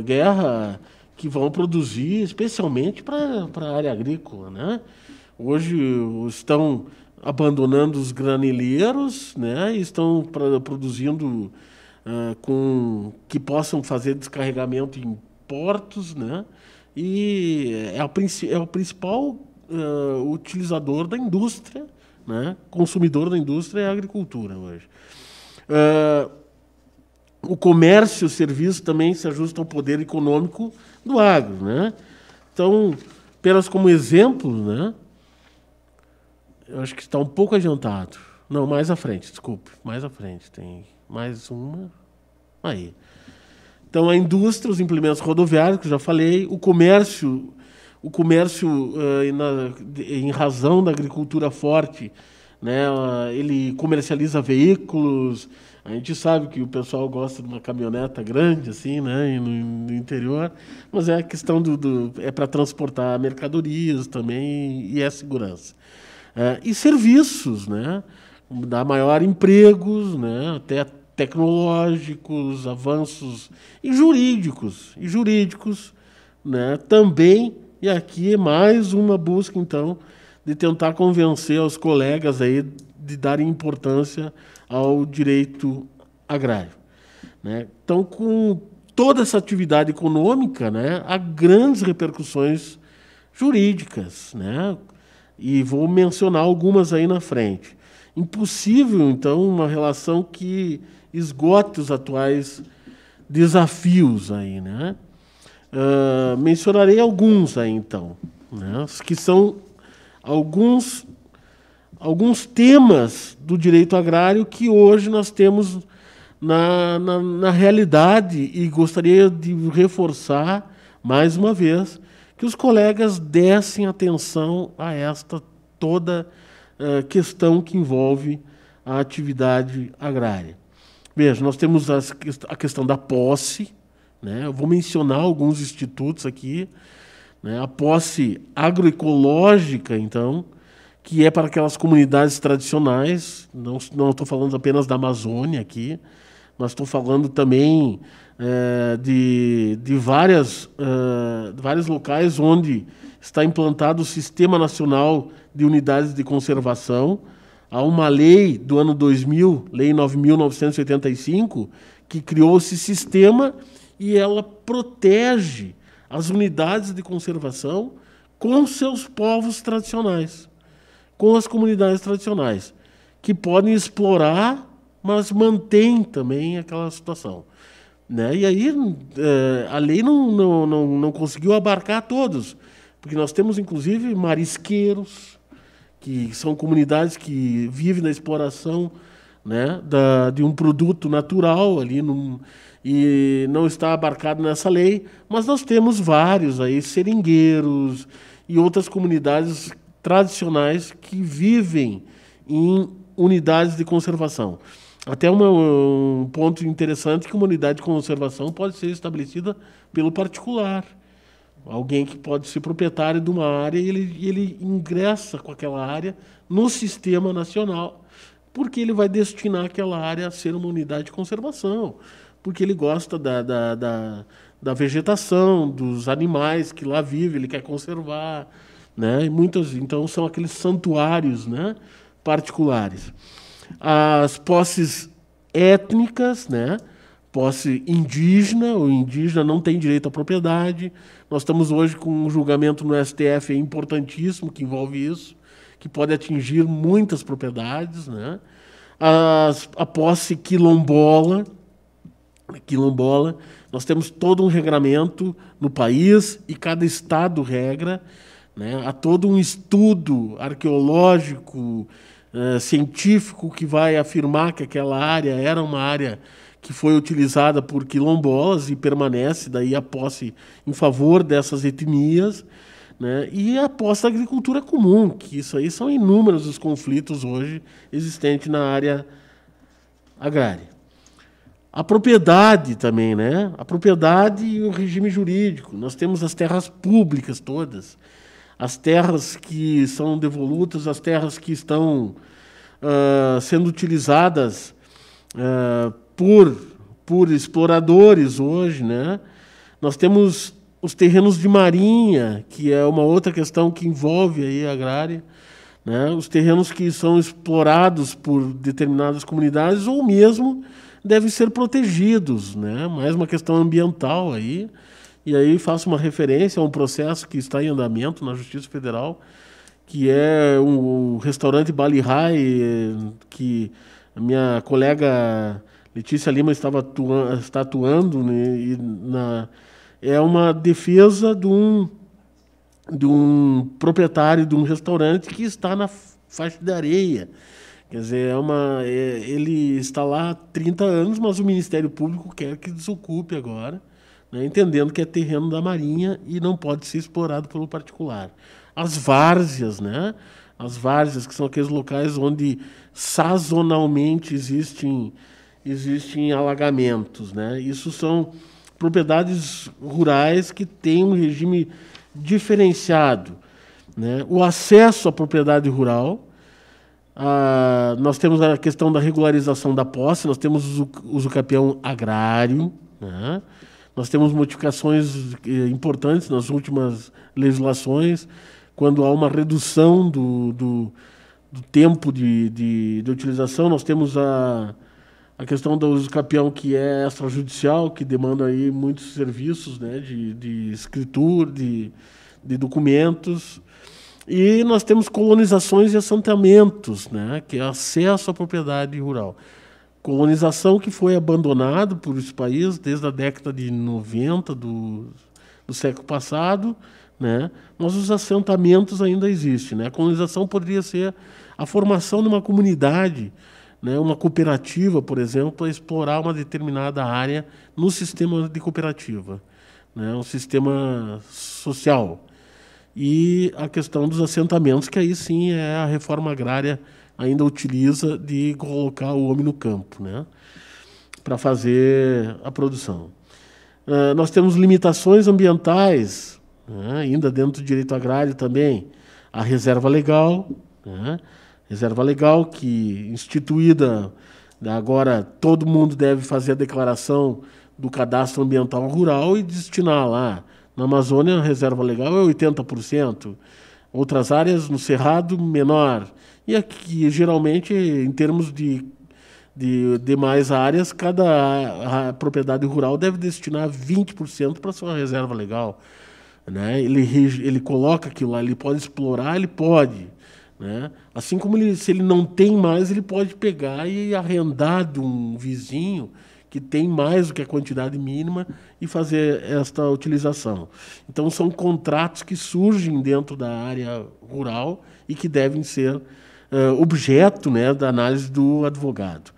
Guerra, que vão produzir especialmente para a área agrícola, né? Hoje estão abandonando os granileiros, né? E estão produzindo que possam fazer descarregamento em portos, né? E é o principal utilizador da indústria, né? Consumidor da indústria é a agricultura hoje. O comércio e o serviço também se ajustam ao poder econômico do agro, né? Então, apenas como exemplo, né? Eu acho que está um pouco adiantado. Não, mais à frente, desculpe. Mais à frente, tem mais uma. Aí. Então, a indústria, os implementos rodoviários, que eu já falei, o comércio em razão da agricultura forte, né? Ele comercializa veículos. A gente sabe que o pessoal gosta de uma caminhoneta grande, assim, né? No interior, mas é a questão é para transportar mercadorias também e é segurança. E serviços, né? Dá maior empregos, né? Até tecnológicos, avanços e jurídicos, né? Também, e aqui é mais uma busca, então, de tentar convencer os colegas aí de darem importância ao direito agrário, né? Então, com toda essa atividade econômica, né, há grandes repercussões jurídicas, né? E vou mencionar algumas aí na frente. Impossível, então, uma relação que esgote os atuais desafios aí, né? Mencionarei alguns aí, então, né, que são alguns temas do direito agrário que hoje nós temos na realidade, e gostaria de reforçar mais uma vez que os colegas dessem atenção a esta toda questão que envolve a atividade agrária. Veja, nós temos a questão da posse, né? Eu vou mencionar alguns institutos aqui, né? A posse agroecológica, então, que é para aquelas comunidades tradicionais, não estou falando apenas da Amazônia aqui, mas estou falando também de vários locais onde está implantado o Sistema Nacional de Unidades de Conservação. Há uma lei do ano 2000, Lei 9.985, que criou esse sistema e ela protege as unidades de conservação com seus povos tradicionais, com as comunidades tradicionais, que podem explorar mas mantém também aquela situação, né? E aí a lei não conseguiu abarcar todos, porque nós temos, inclusive, marisqueiros, que são comunidades que vivem na exploração, né, de um produto natural ali, e não está abarcado nessa lei, mas nós temos vários aí, seringueiros e outras comunidades tradicionais que vivem em unidades de conservação. Até um ponto interessante que uma unidade de conservação pode ser estabelecida pelo particular. Alguém que pode ser proprietário de uma área e ele ingressa com aquela área no sistema nacional, porque ele vai destinar aquela área a ser uma unidade de conservação, porque ele gosta da vegetação, dos animais que lá vivem, ele quer conservar, né? E então são aqueles santuários, né, particulares. As posses étnicas, né? Posse indígena, o indígena não tem direito à propriedade. Nós estamos hoje com um julgamento no STF importantíssimo que envolve isso, que pode atingir muitas propriedades, né? A posse quilombola, nós temos todo um regramento no país e cada estado regra, né? Há todo um estudo arqueológico, científico que vai afirmar que aquela área era uma área que foi utilizada por quilombolas e permanece daí a posse em favor dessas etnias, né? E a posse da agricultura comum, que isso aí são inúmeros os conflitos hoje existentes na área agrária. A propriedade também, né? A propriedade e o regime jurídico. Nós temos as terras públicas todas, as terras que são devolutas, as terras que estão sendo utilizadas por exploradores hoje, né? Nós temos os terrenos de marinha, que é uma outra questão que envolve aí a agrária, né? Os terrenos que são explorados por determinadas comunidades ou mesmo devem ser protegidos, né? Mais uma questão ambiental aí. E aí faço uma referência a um processo que está em andamento na Justiça Federal, que é o restaurante Bali High, que a minha colega Letícia Lima está atuando, né, é uma defesa de um proprietário de um restaurante que está na faixa de areia. Quer dizer, ele está lá há 30 anos, mas o Ministério Público quer que desocupe agora, né, entendendo que é terreno da Marinha e não pode ser explorado pelo particular. As várzeas, né? As várzeas, que são aqueles locais onde sazonalmente existem alagamentos, né? Isso são propriedades rurais que têm um regime diferenciado, né? O acesso à propriedade rural, nós temos a questão da regularização da posse, nós temos o usucapião agrário, né? Nós temos modificações importantes nas últimas legislações, quando há uma redução do tempo de utilização. Nós temos a questão do usucapião, que é extrajudicial, que demanda aí muitos serviços, né, de escritura, de documentos. E nós temos colonizações e assentamentos, né, que é acesso à propriedade rural. Colonização que foi abandonado por esse país desde a década de 90 do século passado, né, mas os assentamentos ainda existem, né? A colonização poderia ser a formação de uma comunidade, né, uma cooperativa, por exemplo, para explorar uma determinada área no sistema de cooperativa, né, um sistema social. E a questão dos assentamentos, que aí sim a reforma agrária ainda utiliza de colocar o homem no campo, né, para fazer a produção. Nós temos limitações ambientais, né, ainda dentro do direito agrário também. A reserva legal, né, reserva legal que, instituída, agora todo mundo deve fazer a declaração do cadastro ambiental rural e destinar lá. Na Amazônia, a reserva legal é 80%. Outras áreas, no Cerrado, menor. E aqui, geralmente, em termos de demais áreas, cada propriedade rural deve destinar 20% para a sua reserva legal, né? Ele coloca aquilo lá, ele pode explorar, ele pode, né? Assim como se ele não tem mais, ele pode pegar e arrendar de um vizinho que tem mais do que a quantidade mínima e fazer esta utilização. Então, são contratos que surgem dentro da área rural e que devem ser objeto, né, da análise do advogado.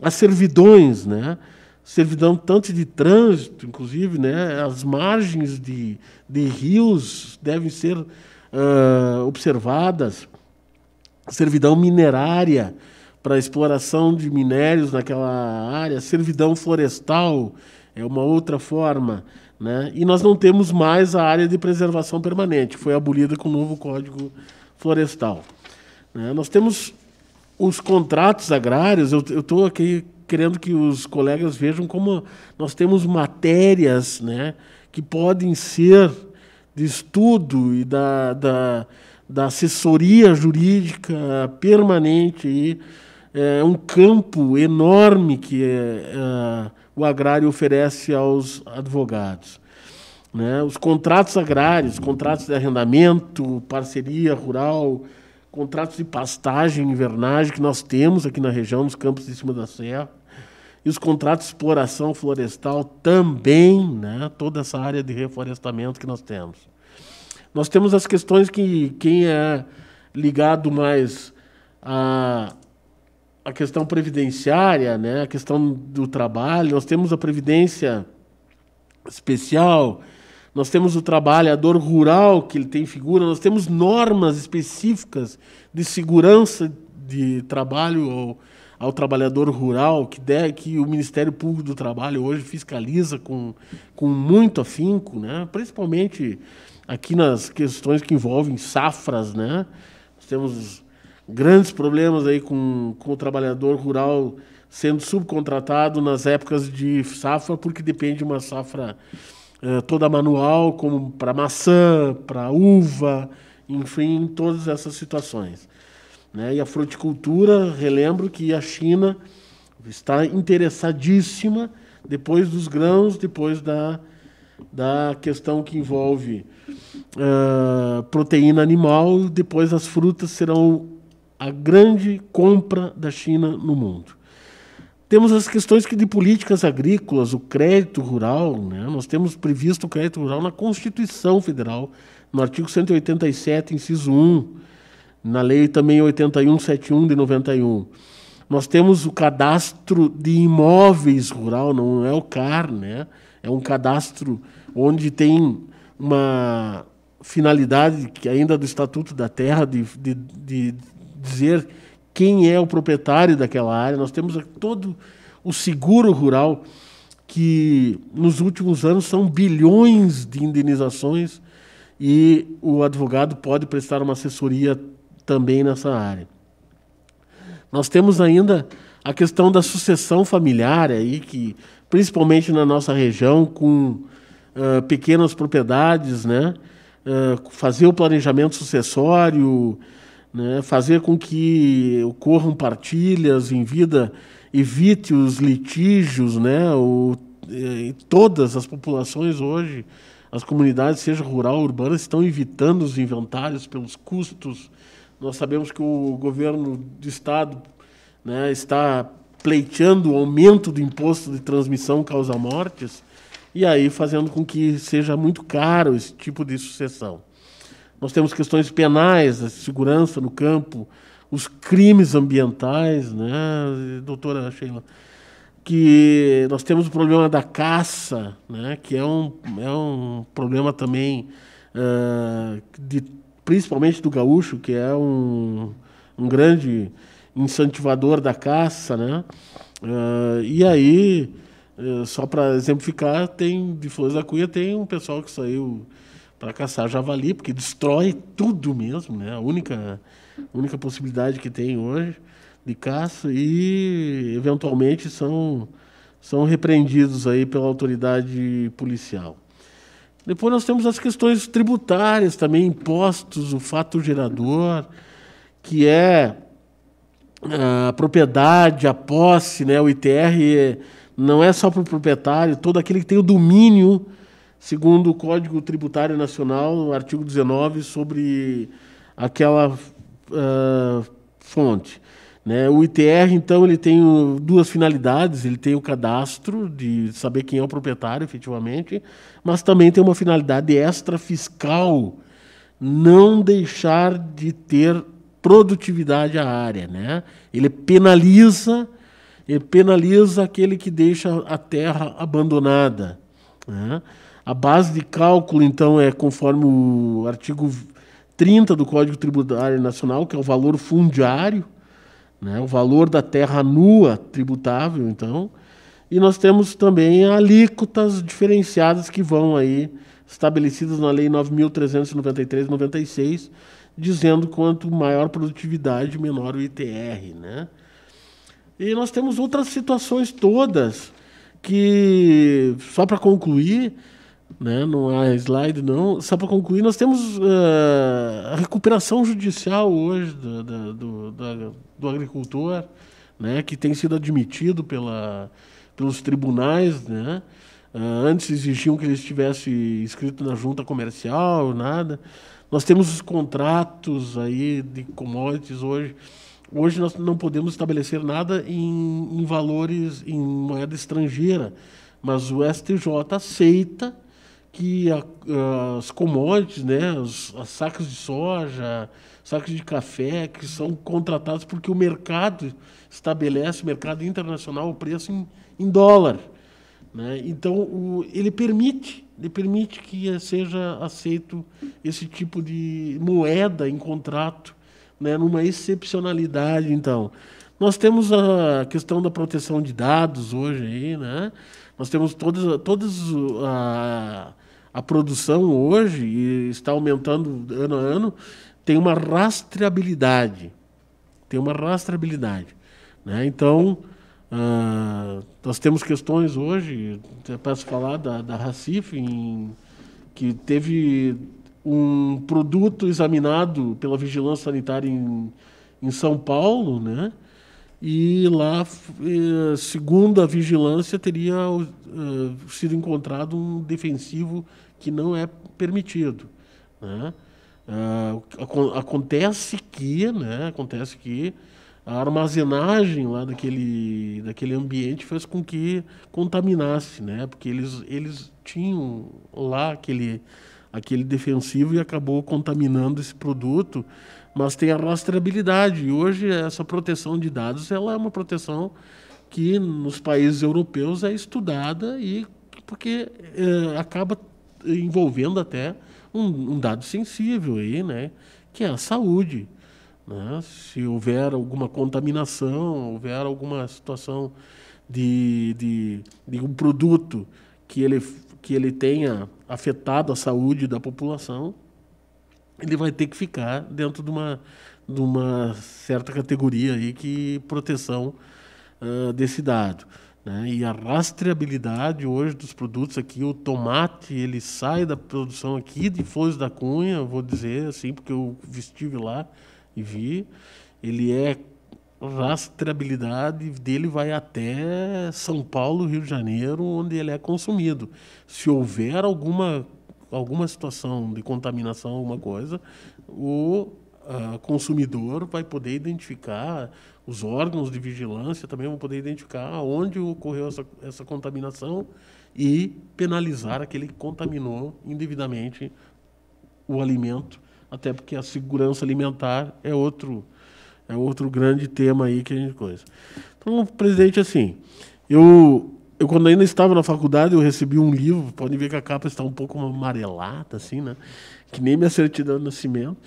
As servidões, né? Servidão tanto de trânsito, inclusive, né? As margens de rios devem ser observadas. Servidão minerária para exploração de minérios naquela área, servidão florestal é uma outra forma, né? E nós não temos mais a área de preservação permanente, foi abolida com o novo Código Florestal, né? Nós temos os contratos agrários, eu estou aqui querendo que os colegas vejam como nós temos matérias, né, que podem ser de estudo e da assessoria jurídica permanente. E é um campo enorme que o agrário oferece aos advogados, né? Os contratos agrários, contratos de arrendamento, parceria rural, contratos de pastagem e invernagem que nós temos aqui na região, nos campos de cima da serra, e os contratos de exploração florestal também, né? Toda essa área de reflorestamento que nós temos. Nós temos as questões que quem é ligado mais a questão previdenciária, né? A questão do trabalho, nós temos a previdência especial, nós temos o trabalhador rural, que ele tem figura, nós temos normas específicas de segurança de trabalho ao trabalhador rural, que o Ministério Público do Trabalho hoje fiscaliza com muito afinco, né? Principalmente aqui nas questões que envolvem safras, né? Nós temos grandes problemas aí com o trabalhador rural sendo subcontratado nas épocas de safra, porque depende de uma safra toda manual, como para maçã, para uva, enfim, todas essas situações, né? E a fruticultura, relembro que a China está interessadíssima, depois dos grãos, depois da questão que envolve proteína animal, depois as frutas serão a grande compra da China no mundo. Temos as questões de políticas agrícolas, o crédito rural, né? Nós temos previsto o crédito rural na Constituição Federal, no artigo 187, inciso 1, na lei também 8171 de 91. Nós temos o cadastro de imóveis rural, não é o CAR, né? É um cadastro onde tem uma finalidade que ainda do Estatuto da Terra de dizer quem é o proprietário daquela área. Nós temos todo o seguro rural, que nos últimos anos são bilhões de indenizações, e o advogado pode prestar uma assessoria também nessa área. Nós temos ainda a questão da sucessão familiar, aí, que, principalmente na nossa região, com pequenas propriedades, né? Fazer o planejamento sucessório, né? Fazer com que ocorram partilhas em vida, evite os litígios, né? Todas as populações hoje, as comunidades, seja rural ou urbana, estão evitando os inventários pelos custos. Nós sabemos que o governo do Estado, né, está pleiteando o aumento do imposto de transmissão causa-mortes, e aí fazendo com que seja muito caro esse tipo de sucessão. Nós temos questões penais, a segurança no campo, os crimes ambientais, né, doutora Sheila, que nós temos o problema da caça, né, que é um problema também, principalmente do gaúcho, que é um grande incentivador da caça, né? E aí, só para exemplificar, de Flores da Cunha tem um pessoal que saiu para caçar javali, porque destrói tudo mesmo, né? A única possibilidade que tem hoje de caça, e eventualmente são repreendidos aí pela autoridade policial. Depois nós temos as questões tributárias também, impostos, o fato gerador, que é a propriedade, a posse, né? O ITR não é só para o proprietário, todo aquele que tem o domínio, segundo o Código Tributário Nacional, o artigo 19, sobre aquela fonte. Né? O ITR, então, ele tem duas finalidades. Ele tem o cadastro, de saber quem é o proprietário, efetivamente, mas também tem uma finalidade extrafiscal, não deixar de ter produtividade à área. Né? Ele penaliza aquele que deixa a terra abandonada. Né? A base de cálculo, então, é conforme o artigo 30 do Código Tributário Nacional, que é o valor fundiário, né? O valor da terra nua tributável, então. E nós temos também alíquotas diferenciadas que vão aí, estabelecidas na Lei 9.393/96, dizendo quanto maior produtividade, menor o ITR. Né? E nós temos outras situações todas que, só para concluir, né, não há slide não, só para concluir, nós temos a recuperação judicial hoje do agricultor, né, que tem sido admitido pelos tribunais. Né? Antes exigiam que ele estivesse inscrito na junta comercial, nada. Nós temos os contratos aí de commodities hoje. Hoje nós não podemos estabelecer nada em valores, em moeda estrangeira, mas o STJ aceita que as commodities, né, os sacos de soja, sacos de café, que são contratados porque o mercado estabelece, o mercado internacional, o preço em dólar. Né? Então, ele permite que seja aceito esse tipo de moeda em contrato, né, numa excepcionalidade. Então, nós temos a questão da proteção de dados hoje aí, né? Nós temos a produção hoje, e está aumentando ano a ano, tem uma rastreabilidade. Né? Então, nós temos questões hoje, eu posso falar da Racif, que teve um produto examinado pela Vigilância Sanitária em São Paulo, né? E lá, segundo a vigilância, teria sido encontrado um defensivo que não é permitido. Né? Acontece que a armazenagem lá daquele ambiente fez com que contaminasse, né? Porque eles tinham lá aquele defensivo e acabou contaminando esse produto, mas tem a rastreabilidade. E hoje essa proteção de dados ela é uma proteção que nos países europeus é estudada, e porque acaba envolvendo até um dado sensível aí, né? Que é a saúde. Né? Se houver alguma contaminação, houver alguma situação de um produto que ele tenha afetado a saúde da população, ele vai ter que ficar dentro de uma certa categoria aí, que proteção desse dado. Né? E a rastreabilidade hoje dos produtos aqui, o tomate, ele sai da produção aqui de Flores da Cunha, vou dizer assim, porque eu estive lá e vi, rastreabilidade dele vai até São Paulo, Rio de Janeiro, onde ele é consumido. Se houver alguma situação de contaminação, alguma coisa, o consumidor vai poder identificar, os órgãos de vigilância também vão poder identificar onde ocorreu essa contaminação e penalizar aquele que contaminou indevidamente o alimento, até porque a segurança alimentar é outro grande tema aí que a gente coisa. Então, presidente, assim, eu quando ainda estava na faculdade, eu recebi um livro, podem ver que a capa está um pouco amarelada, assim, né? Que nem minha certidão de nascimento.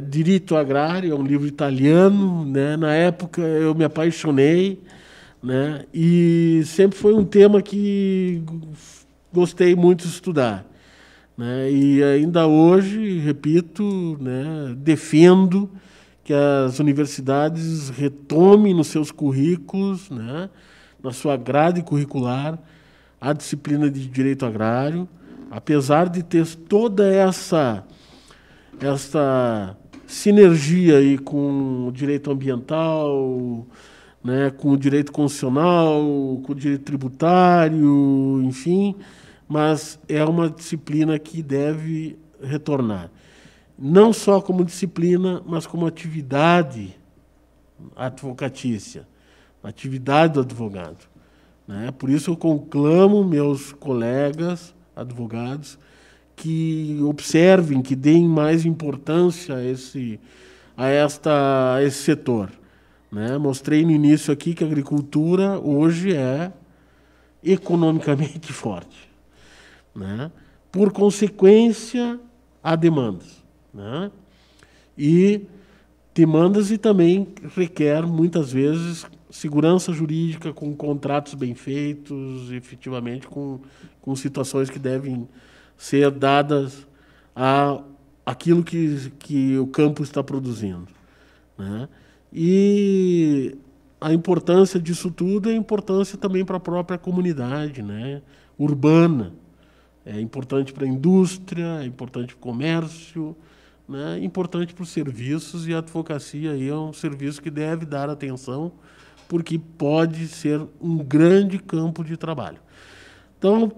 Direito Agrário, é um livro italiano, né? Na época eu me apaixonei, né? E sempre foi um tema que gostei muito de estudar. Né? E ainda hoje, repito, né, defendo que as universidades retomem nos seus currículos, né, na sua grade curricular, a disciplina de Direito Agrário, apesar de ter toda essa sinergia aí com o direito ambiental, né, com o direito constitucional, com o direito tributário, enfim, mas é uma disciplina que deve retornar. não só como disciplina, mas como atividade advocatícia, atividade do advogado, né? Por isso eu conclamo meus colegas advogados que observem, que deem mais importância a esse setor, né? Mostrei no início aqui que a agricultura hoje é economicamente forte, né? Por consequência, há demandas, né? E também requer, muitas vezes, segurança jurídica com contratos bem feitos, efetivamente com situações que devem ser dadas a aquilo que o campo está produzindo, né? E a importância disso tudo é a importância também para a própria comunidade, né, urbana. É importante para a indústria, é importante para o comércio, né, é importante para os serviços, e a advocacia aí é um serviço que deve dar atenção, porque pode ser um grande campo de trabalho. Então,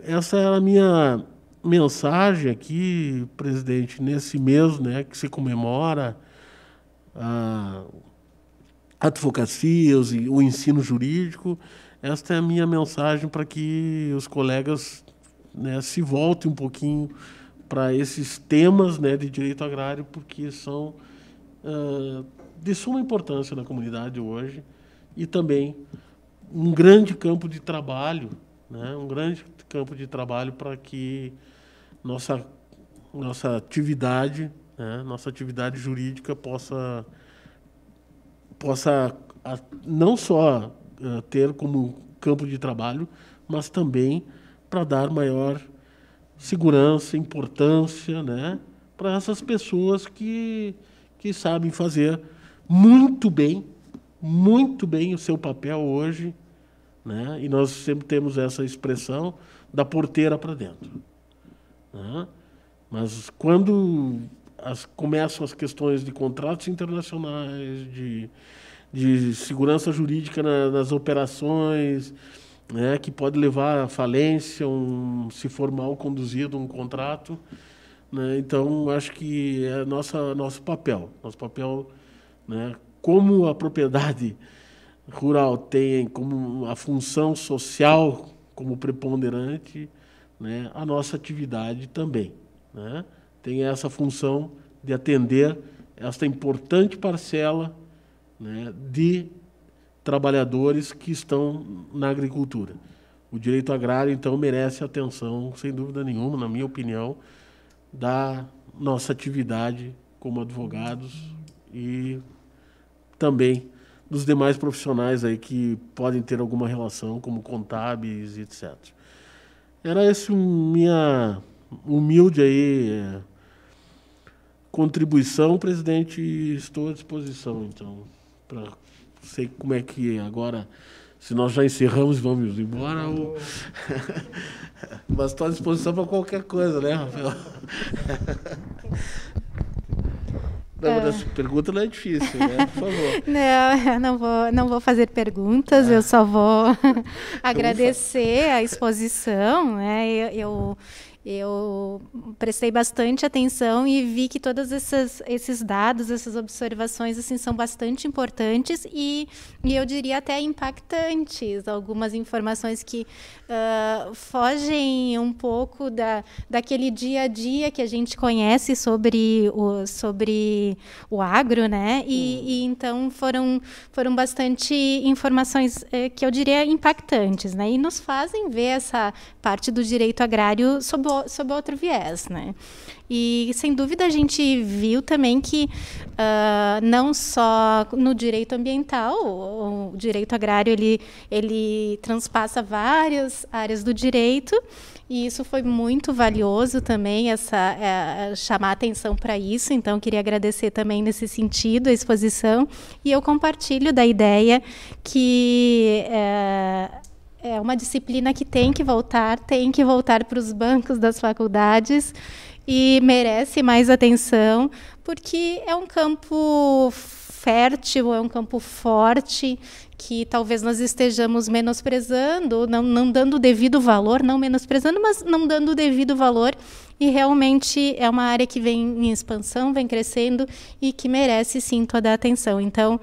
essa é a minha mensagem aqui, presidente, nesse mês, né, que se comemora a advocacia, o ensino jurídico. Esta é a minha mensagem para que os colegas, né, se voltem um pouquinho para esses temas, né, de direito agrário, porque são de suma importância na comunidade hoje, e também um grande campo de trabalho, né, um grande campo de trabalho para que nossa atividade, né, nossa atividade jurídica possa não só ter como campo de trabalho, mas também para dar maior segurança, importância, né, para essas pessoas que sabem fazer muito bem o seu papel hoje, né, e nós sempre temos essa expressão da porteira para dentro, né? Mas quando começam as questões de contratos internacionais, de segurança jurídica nas operações, né, que pode levar à falência, se for mal conduzido um contrato, né? Então, acho que é nosso papel, né, como a propriedade rural tem como a função social como preponderante, né, a nossa atividade também, né, tem essa função de atender esta importante parcela, né, de trabalhadores que estão na agricultura. O direito agrário, então, merece atenção, sem dúvida nenhuma, na minha opinião, da nossa atividade como advogados e também dos demais profissionais aí que podem ter alguma relação, como contábeis, etc. Era essa minha humilde aí contribuição, presidente, estou à disposição, então, para sei como é que agora, se nós já encerramos e vamos embora, ou... mas estou à disposição para qualquer coisa, né, Rafael? Não, essa pergunta não é difícil, né? Por favor. Não vou fazer perguntas, eu só vou agradecer a exposição, né? Eu prestei bastante atenção e vi que todos esses dados, essas observações, assim, são bastante importantes e eu diria até impactantes. Algumas informações que fogem um pouco daquele dia a dia que a gente conhece sobre o agro, né? E então foram bastante informações que eu diria impactantes, né? E nos fazem ver essa parte do direito agrário sob outro viés, né? E, sem dúvida, a gente viu também que não só no direito ambiental, o direito agrário ele transpassa várias áreas do direito, e isso foi muito valioso também, chamar atenção para isso. Então, queria agradecer também nesse sentido a exposição, e eu compartilho da ideia que é uma disciplina que tem que voltar para os bancos das faculdades e merece mais atenção, porque é um campo fértil, é um campo forte, que talvez nós estejamos menosprezando, não dando o devido valor, não menosprezando, mas não dando o devido valor, e realmente é uma área que vem em expansão, vem crescendo e que merece, sim, toda a atenção. Então,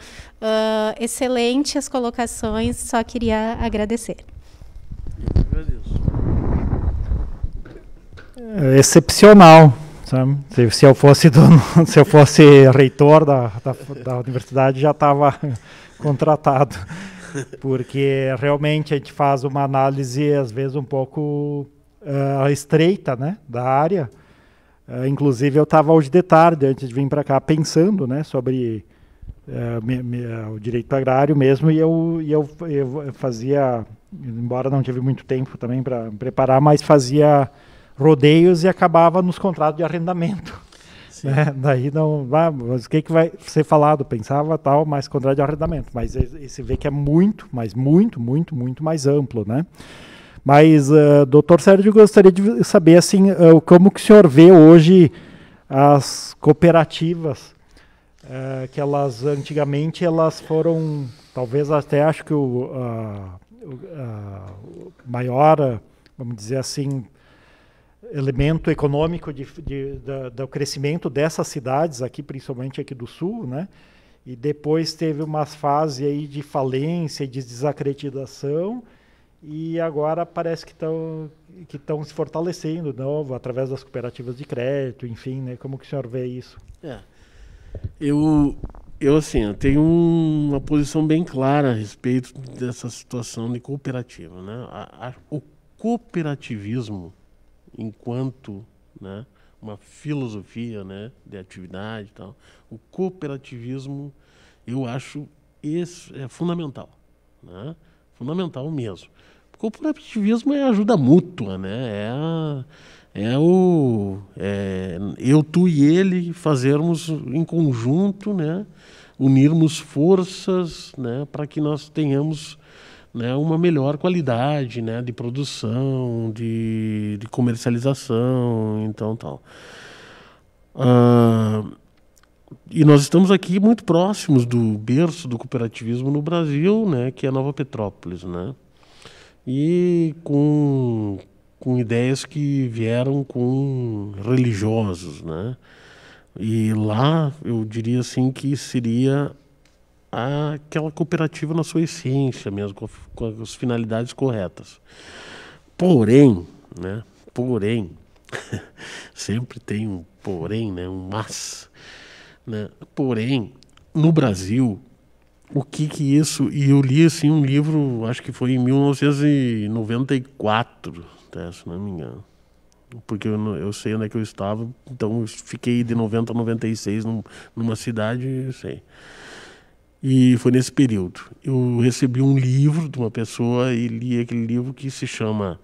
excelente as colocações, só queria agradecer. Excepcional, sabe? Se eu fosse reitor da universidade, já estava contratado, porque realmente a gente faz uma análise às vezes um pouco estreita, né, da área. Inclusive eu estava hoje de tarde, antes de vir para cá, pensando, né, sobre o direito agrário mesmo, e eu fazia, embora não tive muito tempo também para preparar, mas fazia rodeios e acabava nos contratos de arrendamento. Né? Daí não, mas o que vai ser falado? Pensava tal, mas contrato de arrendamento. Mas você vê que é muito mais amplo, né? Mas, doutor Sérgio, eu gostaria de saber assim, como que o senhor vê hoje as cooperativas, que elas antigamente elas foram, talvez até acho que o maior, vamos dizer assim, elemento econômico do crescimento dessas cidades aqui, principalmente aqui do sul, né? E depois teve umas fases aí de falência e de desacreditação, e agora parece que estão se fortalecendo de novo através das cooperativas de crédito, enfim, né? Como que o senhor vê isso? Eu tenho uma posição bem clara a respeito dessa situação de cooperativa, né? O cooperativismo, enquanto, né, uma filosofia, né, de atividade e tal, o cooperativismo, eu acho isso é fundamental, né? Fundamental mesmo. O cooperativismo é ajuda mútua, né? Eu, tu e ele fazermos em conjunto, né, unirmos forças, né, para que nós tenhamos, né, uma melhor qualidade, né, de produção, de comercialização, então tal. E nós estamos aqui muito próximos do berço do cooperativismo no Brasil, né, que é Nova Petrópolis, né, e com ideias que vieram com religiosos, né, e lá eu diria assim que seria aquela cooperativa na sua essência mesmo, com as finalidades corretas. Porém, né? Porém, sempre tem um porém, né? Um mas, né? Porém, no Brasil, o que isso... E eu li assim um livro, acho que foi em 1994, tá, se não me engano. Porque eu sei onde é que eu estava, então eu fiquei de 90 a 96 numa cidade, eu sei. E foi nesse período. Eu recebi um livro de uma pessoa e li aquele livro que se chama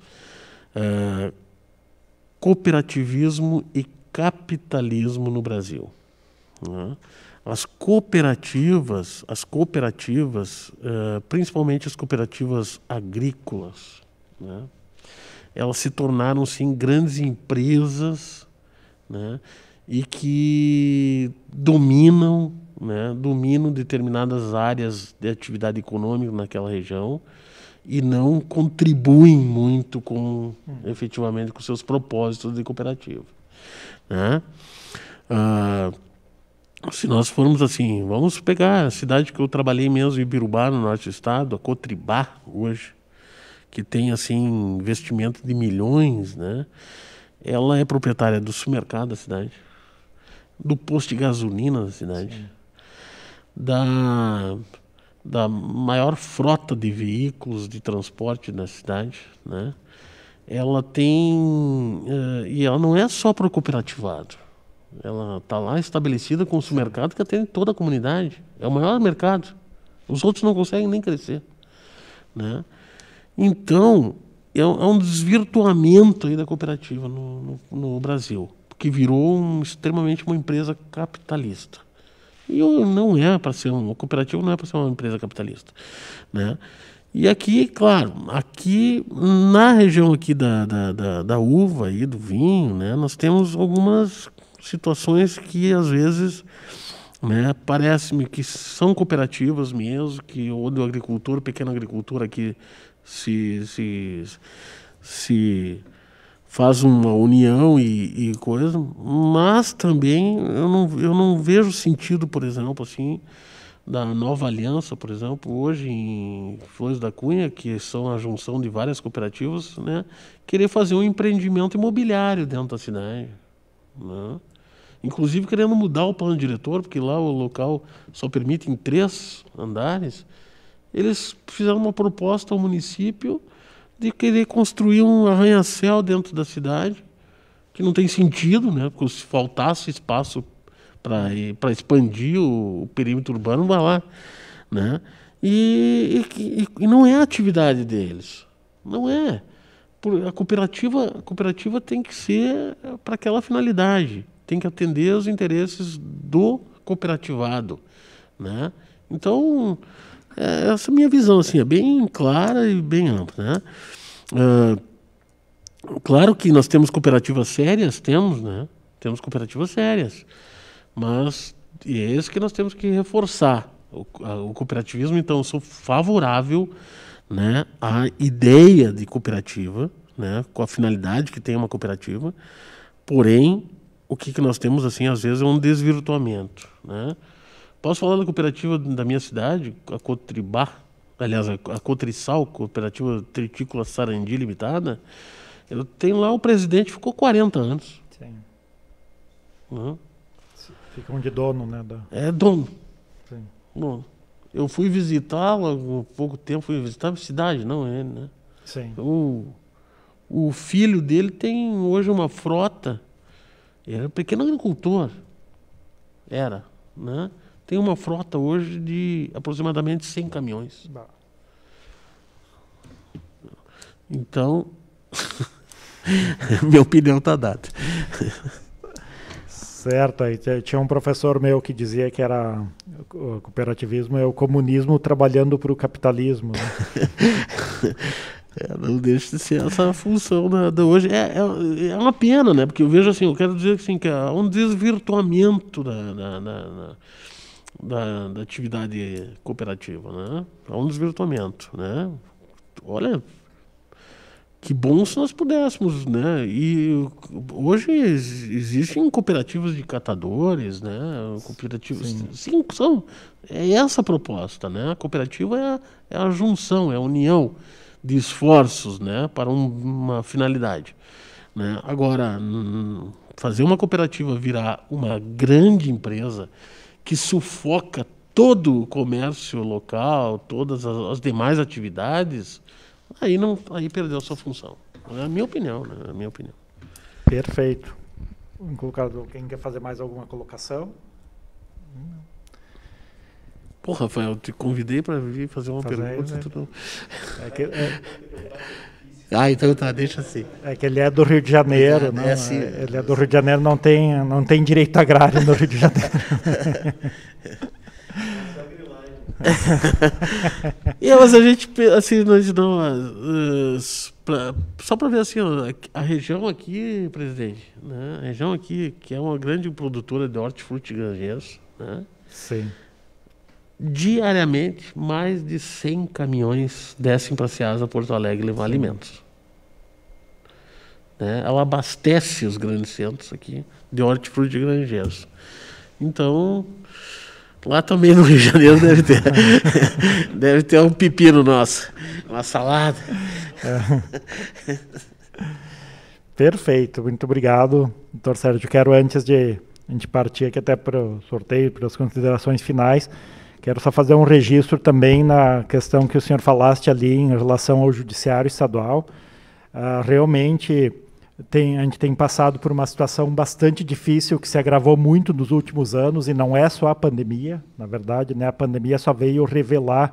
Cooperativismo e Capitalismo no Brasil. Né? As cooperativas, principalmente as cooperativas agrícolas, né? Elas se tornaram, sim, grandes empresas, né? E que dominam determinadas áreas de atividade econômica naquela região e não contribuem muito efetivamente com seus propósitos de cooperativa, né? Se nós formos assim, vamos pegar a cidade que eu trabalhei mesmo, em Ibirubá, no norte do estado, a Cotribá, hoje, que tem assim investimento de milhões, né? Ela é proprietária do supermercado da cidade, do posto de gasolina da cidade, sim, da maior frota de veículos de transporte da cidade, né? Ela tem... e ela não é só para o cooperativado. Ela está lá estabelecida com o supermercado que atende toda a comunidade. É o maior mercado. Os outros não conseguem nem crescer, né? Então, é um desvirtuamento aí da cooperativa no Brasil, que virou extremamente uma empresa capitalista. E não é para ser uma cooperativa, não é para ser uma empresa capitalista, né? E aqui, claro, aqui na região aqui da uva e do vinho, né, nós temos algumas situações que às vezes né? Parece-me que são cooperativas mesmo, que onde o agricultor, o pequeno agricultor aqui se faz uma união e coisa, mas também eu não vejo sentido, por exemplo, assim, da Nova Aliança, por exemplo, hoje em Flores da Cunha, que são a junção de várias cooperativas, né, querer fazer um empreendimento imobiliário dentro da cidade, né? Inclusive querendo mudar o plano diretor, porque lá o local só permite em 3 andares. Eles fizeram uma proposta ao município de querer construir um arranha-céu dentro da cidade, que não tem sentido, né? Porque se faltasse espaço para expandir o perímetro urbano, vai lá, né? E não é a atividade deles. Não é. A cooperativa tem que ser para aquela finalidade. Tem que atender os interesses do cooperativado, né? Então, essa minha visão assim, é bem clara e bem ampla, né? Claro que nós temos cooperativas sérias, né? Temos cooperativas sérias, mas é isso que nós temos que reforçar. O cooperativismo, então, eu sou favorável, né, à ideia de cooperativa, né, com a finalidade que tem uma cooperativa, porém, o que nós temos, assim, às vezes, é um desvirtuamento, né? Posso falar da cooperativa da minha cidade, a Cotribá, aliás, a Cotrisal, Cooperativa Tritícola Sarandi Limitada. Eu tenho lá, o presidente ficou 40 anos. Sim. Uhum. Ficam de dono, né? É dono. Sim. Dono. Eu fui visitá-la há pouco tempo, fui visitar a cidade, não ele, né? Sim. O filho dele tem hoje uma frota. Ele era um pequeno agricultor. Era, né? Tem uma frota hoje de aproximadamente 100 caminhões. Bah. Então, minha opinião está dada. Certo. Aí tinha um professor meu que dizia que era o cooperativismo é o comunismo trabalhando para o capitalismo, né? Não deixa de ser essa função da hoje. É uma pena, né? Porque eu vejo assim, eu quero dizer assim, que há um desvirtuamento da atividade cooperativa, né? Há um desvirtuamento, né? Olha, que bom se nós pudéssemos, né? E hoje existem cooperativas de catadores, né? Cooperativas, sim, são. É essa a proposta, né? A cooperativa é a junção, é a união de esforços, né, para uma finalidade, né? Agora, fazer uma cooperativa virar uma grande empresa que sufoca todo o comércio local, todas as demais atividades, aí perdeu sua função. É a minha opinião, né? É a minha opinião. Perfeito. Quem quer fazer mais alguma colocação? Pô, Rafael, eu te convidei para vir fazer uma pergunta. Né? Então tá, deixa assim. É que ele é do Rio de Janeiro, né? Assim, ele é do Rio de Janeiro, não tem direito agrário no Rio de Janeiro. Mas a gente, assim, só para ver assim, a região aqui, presidente, né? A região aqui, que é uma grande produtora de hortifruti granjeiros, né? Sim. Diariamente, mais de 100 caminhões descem para Ceasa, Porto Alegre, levar alimentos. Né? Ela abastece os grandes centros aqui de hortifruti granjeiros. Então, lá também no Rio de Janeiro deve ter um pepino nosso, uma salada. Perfeito, muito obrigado, doutor Sérgio. Quero, antes de a gente partir aqui até para o sorteio, para as considerações finais, quero só fazer um registro também na questão que o senhor falaste ali em relação ao judiciário estadual. Realmente, a gente tem passado por uma situação bastante difícil, que se agravou muito nos últimos anos, e não é só a pandemia, na verdade, né? A pandemia só veio revelar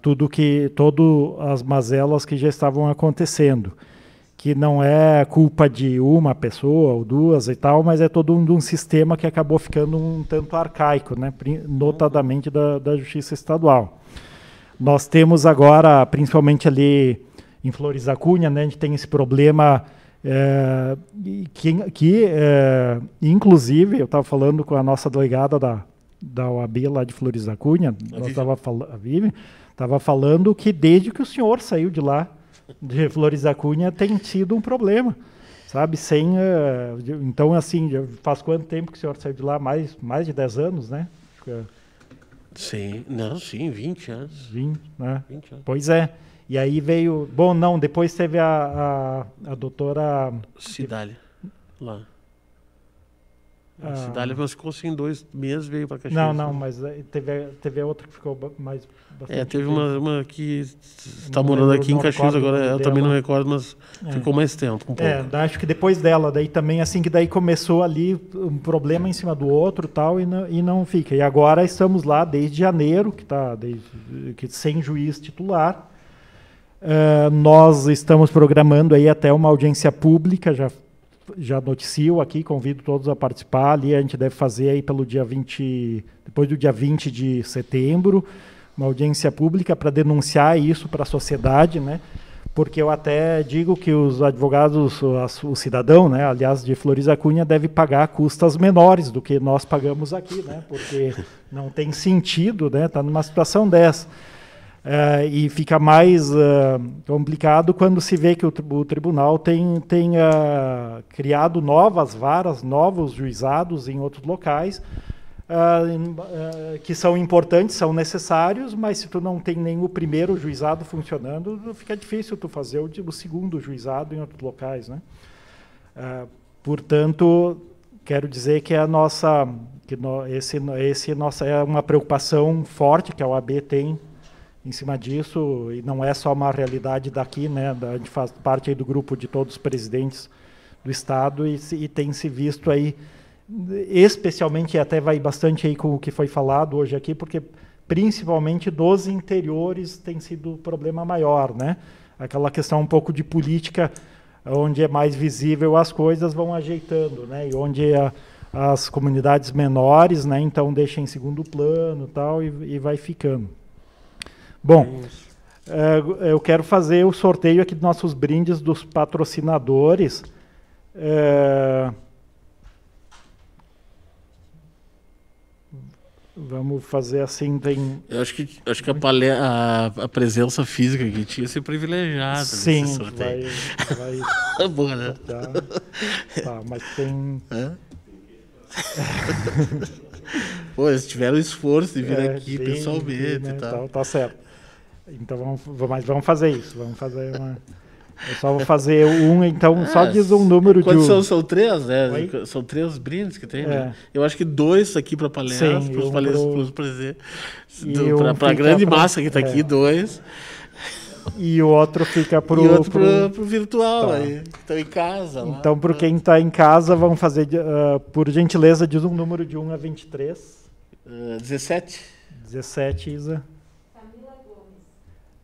todas as mazelas que já estavam acontecendo, que não é culpa de uma pessoa ou duas e tal, mas é todo um sistema que acabou ficando um tanto arcaico, né? Notadamente da Justiça Estadual. Nós temos agora, principalmente ali em Flores da Cunha, né, a gente tem esse problema Inclusive, eu estava falando com a nossa delegada da OAB lá de Flores da Cunha, a Vivi, estava falando que desde que o senhor saiu de lá, de Flores da Cunha, tem sido um problema, sabe? Então, assim, faz quanto tempo que o senhor saiu de lá? Mais de 10 anos, né? Sim, 20 anos. 20, né? 20 anos. Pois é. E aí veio... Bom, não, depois teve a doutora... Cidália, lá. A Cidália ficou assim 2 meses, veio para Caxias. Não, mas teve outra que ficou mais... Teve uma que está morando aqui em Caxias agora, eu também não recordo, mas ficou mais tempo, um pouco. Acho que depois dela, daí também, assim, que daí começou ali um problema em cima do outro e não fica. E agora estamos lá desde janeiro, que sem juiz titular. Nós estamos programando aí até uma audiência pública, já noticio aqui, convido todos a participar. Ali a gente deve fazer aí pelo dia 20, depois do dia 20 de setembro, uma audiência pública para denunciar isso para a sociedade, né? Porque eu até digo que os advogados, o cidadão, né, aliás, de Flores da Cunha, deve pagar custas menores do que nós pagamos aqui, né? Porque não tem sentido, né? Tá numa situação dessa. E fica mais complicado quando se vê que o tribunal tem criado novas varas, novos juizados em outros locais, que são importantes, são necessários, mas se tu não tem nem o primeiro juizado funcionando, fica difícil tu fazer o segundo juizado em outros locais, né? Portanto, quero dizer que é uma preocupação forte que a OAB tem em cima disso, e não é só uma realidade daqui, né? A gente faz parte aí do grupo de todos os presidentes do Estado e tem se visto aí, especialmente, até vai bastante aí com o que foi falado hoje aqui, porque principalmente dos interiores tem sido o problema maior, né? Aquela questão um pouco de política, onde é mais visível as coisas vão ajeitando, né? E onde as comunidades menores, né? Então deixa em segundo plano tal, e vai ficando. Bom, eu quero fazer o sorteio aqui dos nossos brindes dos patrocinadores. Vamos fazer assim, tem... Eu acho que a presença física que tinha ia ser privilegiada. Sim, vai boa, né? Tá, mas tem... Pô, eles tiveram esforço de vir aqui pessoalmente, né, e tal. Tá certo. Então vamos fazer isso. Vamos fazer eu só vou fazer então só diz um número de... São 3, né? Oi? São 3 brindes que tem, né? Eu acho que 2 aqui para palestra, para os presentes. Para a grande massa que está aqui, 2. E o outro fica para o virtual, aí, que estão em casa. Lá. Então, para quem está em casa, vamos fazer, por gentileza, diz um número de 1 a 23. 17. 17, Isa. Camila Gomes.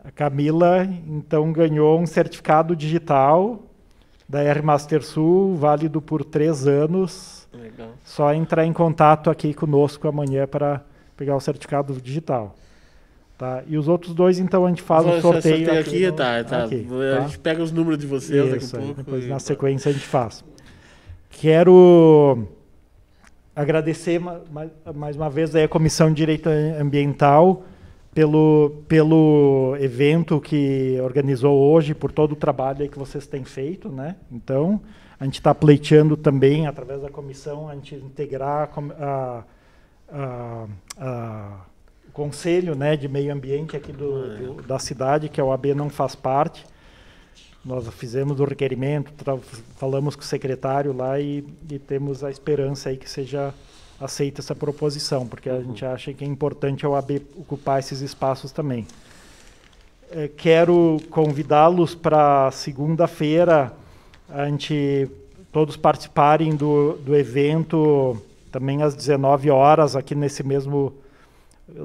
A Camila, então, ganhou um certificado digital da R Master Sul, válido por 3 anos. Legal. Só entrar em contato aqui conosco amanhã para pegar o certificado digital. Tá? E os outros 2, então, a gente faz o sorteio aqui. A gente pega os números de vocês daqui a pouco. Depois, na sequência, a gente faz. Quero agradecer mais uma vez a Comissão de Direito Ambiental pelo evento que organizou hoje, por todo o trabalho aí que vocês têm feito, né? Então, a gente está pleiteando também, através da comissão, a gente integrar o Conselho, né, de Meio Ambiente aqui da cidade, que a OAB não faz parte. Nós fizemos o requerimento, falamos com o secretário lá e temos a esperança aí que seja aceita essa proposição, porque a gente acha que é importante a OAB ocupar esses espaços também. Quero convidá-los para segunda-feira, todos participarem do evento, também às 19 horas, aqui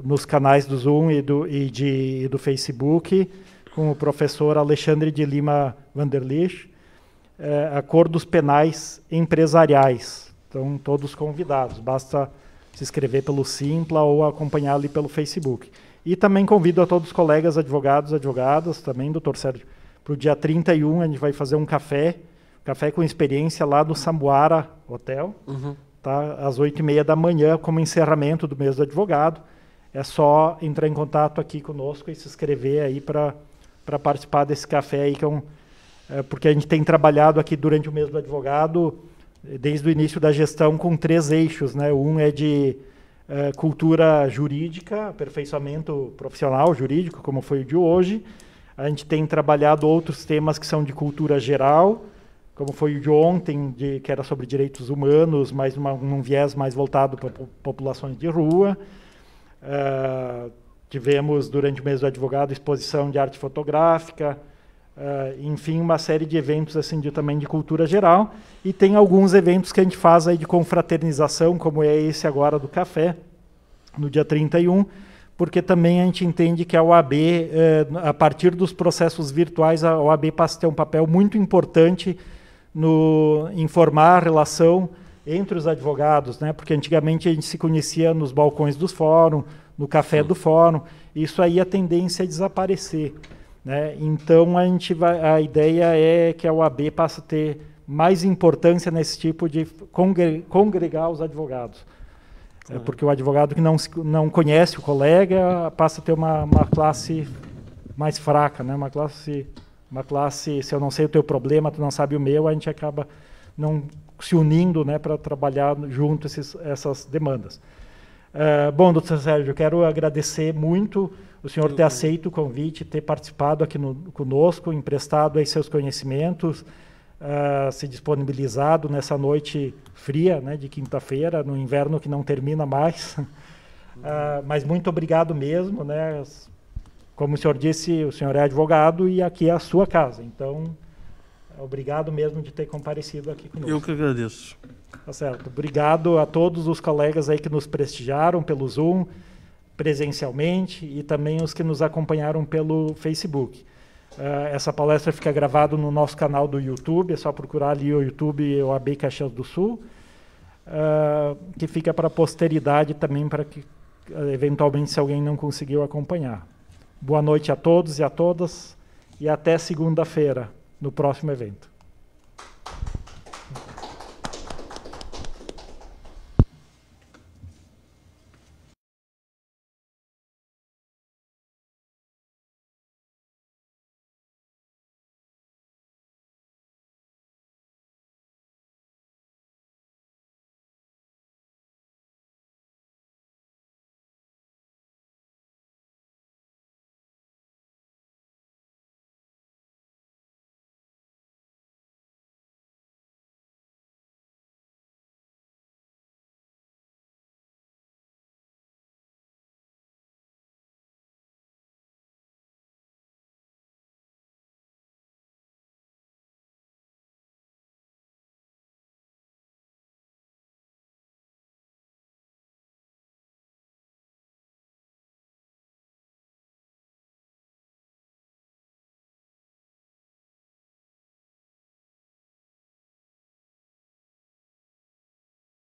nos canais do Zoom e do Facebook, com o professor Alexandre de Lima Vanderlich, Acordos Penais Empresariais. Então, todos convidados. Basta se inscrever pelo Simpla ou acompanhar ali pelo Facebook. E também convido a todos os colegas advogados, advogadas, também, doutor Sérgio, para o dia 31, a gente vai fazer um café café com experiência lá do Sambuara Hotel, tá? Às 8h30 da manhã, como encerramento do mês do advogado. É só entrar em contato aqui conosco e se inscrever aí para participar desse café aí, que porque a gente tem trabalhado aqui durante o mês do advogado, desde o início da gestão, com 3 eixos, né? Um é de cultura jurídica, aperfeiçoamento profissional jurídico, como foi o de hoje. A gente tem trabalhado outros temas que são de cultura geral, como foi o de ontem, que era sobre direitos humanos, mas num viés mais voltado para populações de rua. Tivemos, durante o mês do advogado, exposição de arte fotográfica, enfim, uma série de eventos assim, também de cultura geral. E tem alguns eventos que a gente faz aí de confraternização, como é esse agora do café, no dia 31, porque também a gente entende que a OAB, a partir dos processos virtuais, a OAB passa a ter um papel muito importante em formar a relação entre os advogados, né? Porque antigamente a gente se conhecia nos balcões dos fóruns, no café do fórum, isso aí a tendência é desaparecer, né? Então a ideia é que a OAB passe a ter mais importância nesse tipo de congregar os advogados. Porque o advogado que não conhece o colega passa a ter uma classe mais fraca, né? Uma classe, se eu não sei o teu problema, tu não sabe o meu, a gente acaba não se unindo, né, para trabalhar junto essas demandas. Bom, doutor Sérgio, eu quero agradecer muito o senhor ter aceito o convite, ter participado aqui conosco, emprestado aí seus conhecimentos, se disponibilizado nessa noite fria, né, de quinta-feira, no inverno que não termina mais. Mas muito obrigado mesmo, né? Como o senhor disse, o senhor é advogado e aqui é a sua casa. Então, obrigado mesmo de ter comparecido aqui conosco. Eu que agradeço. Tá certo. Obrigado a todos os colegas aí que nos prestigiaram pelo Zoom, presencialmente, e também os que nos acompanharam pelo Facebook. Essa palestra fica gravada no nosso canal do YouTube, é só procurar ali o YouTube OAB Caxias do Sul, que fica para a posteridade também, para que, eventualmente, se alguém não conseguiu acompanhar. Boa noite a todos e a todas, e até segunda-feira, no próximo evento.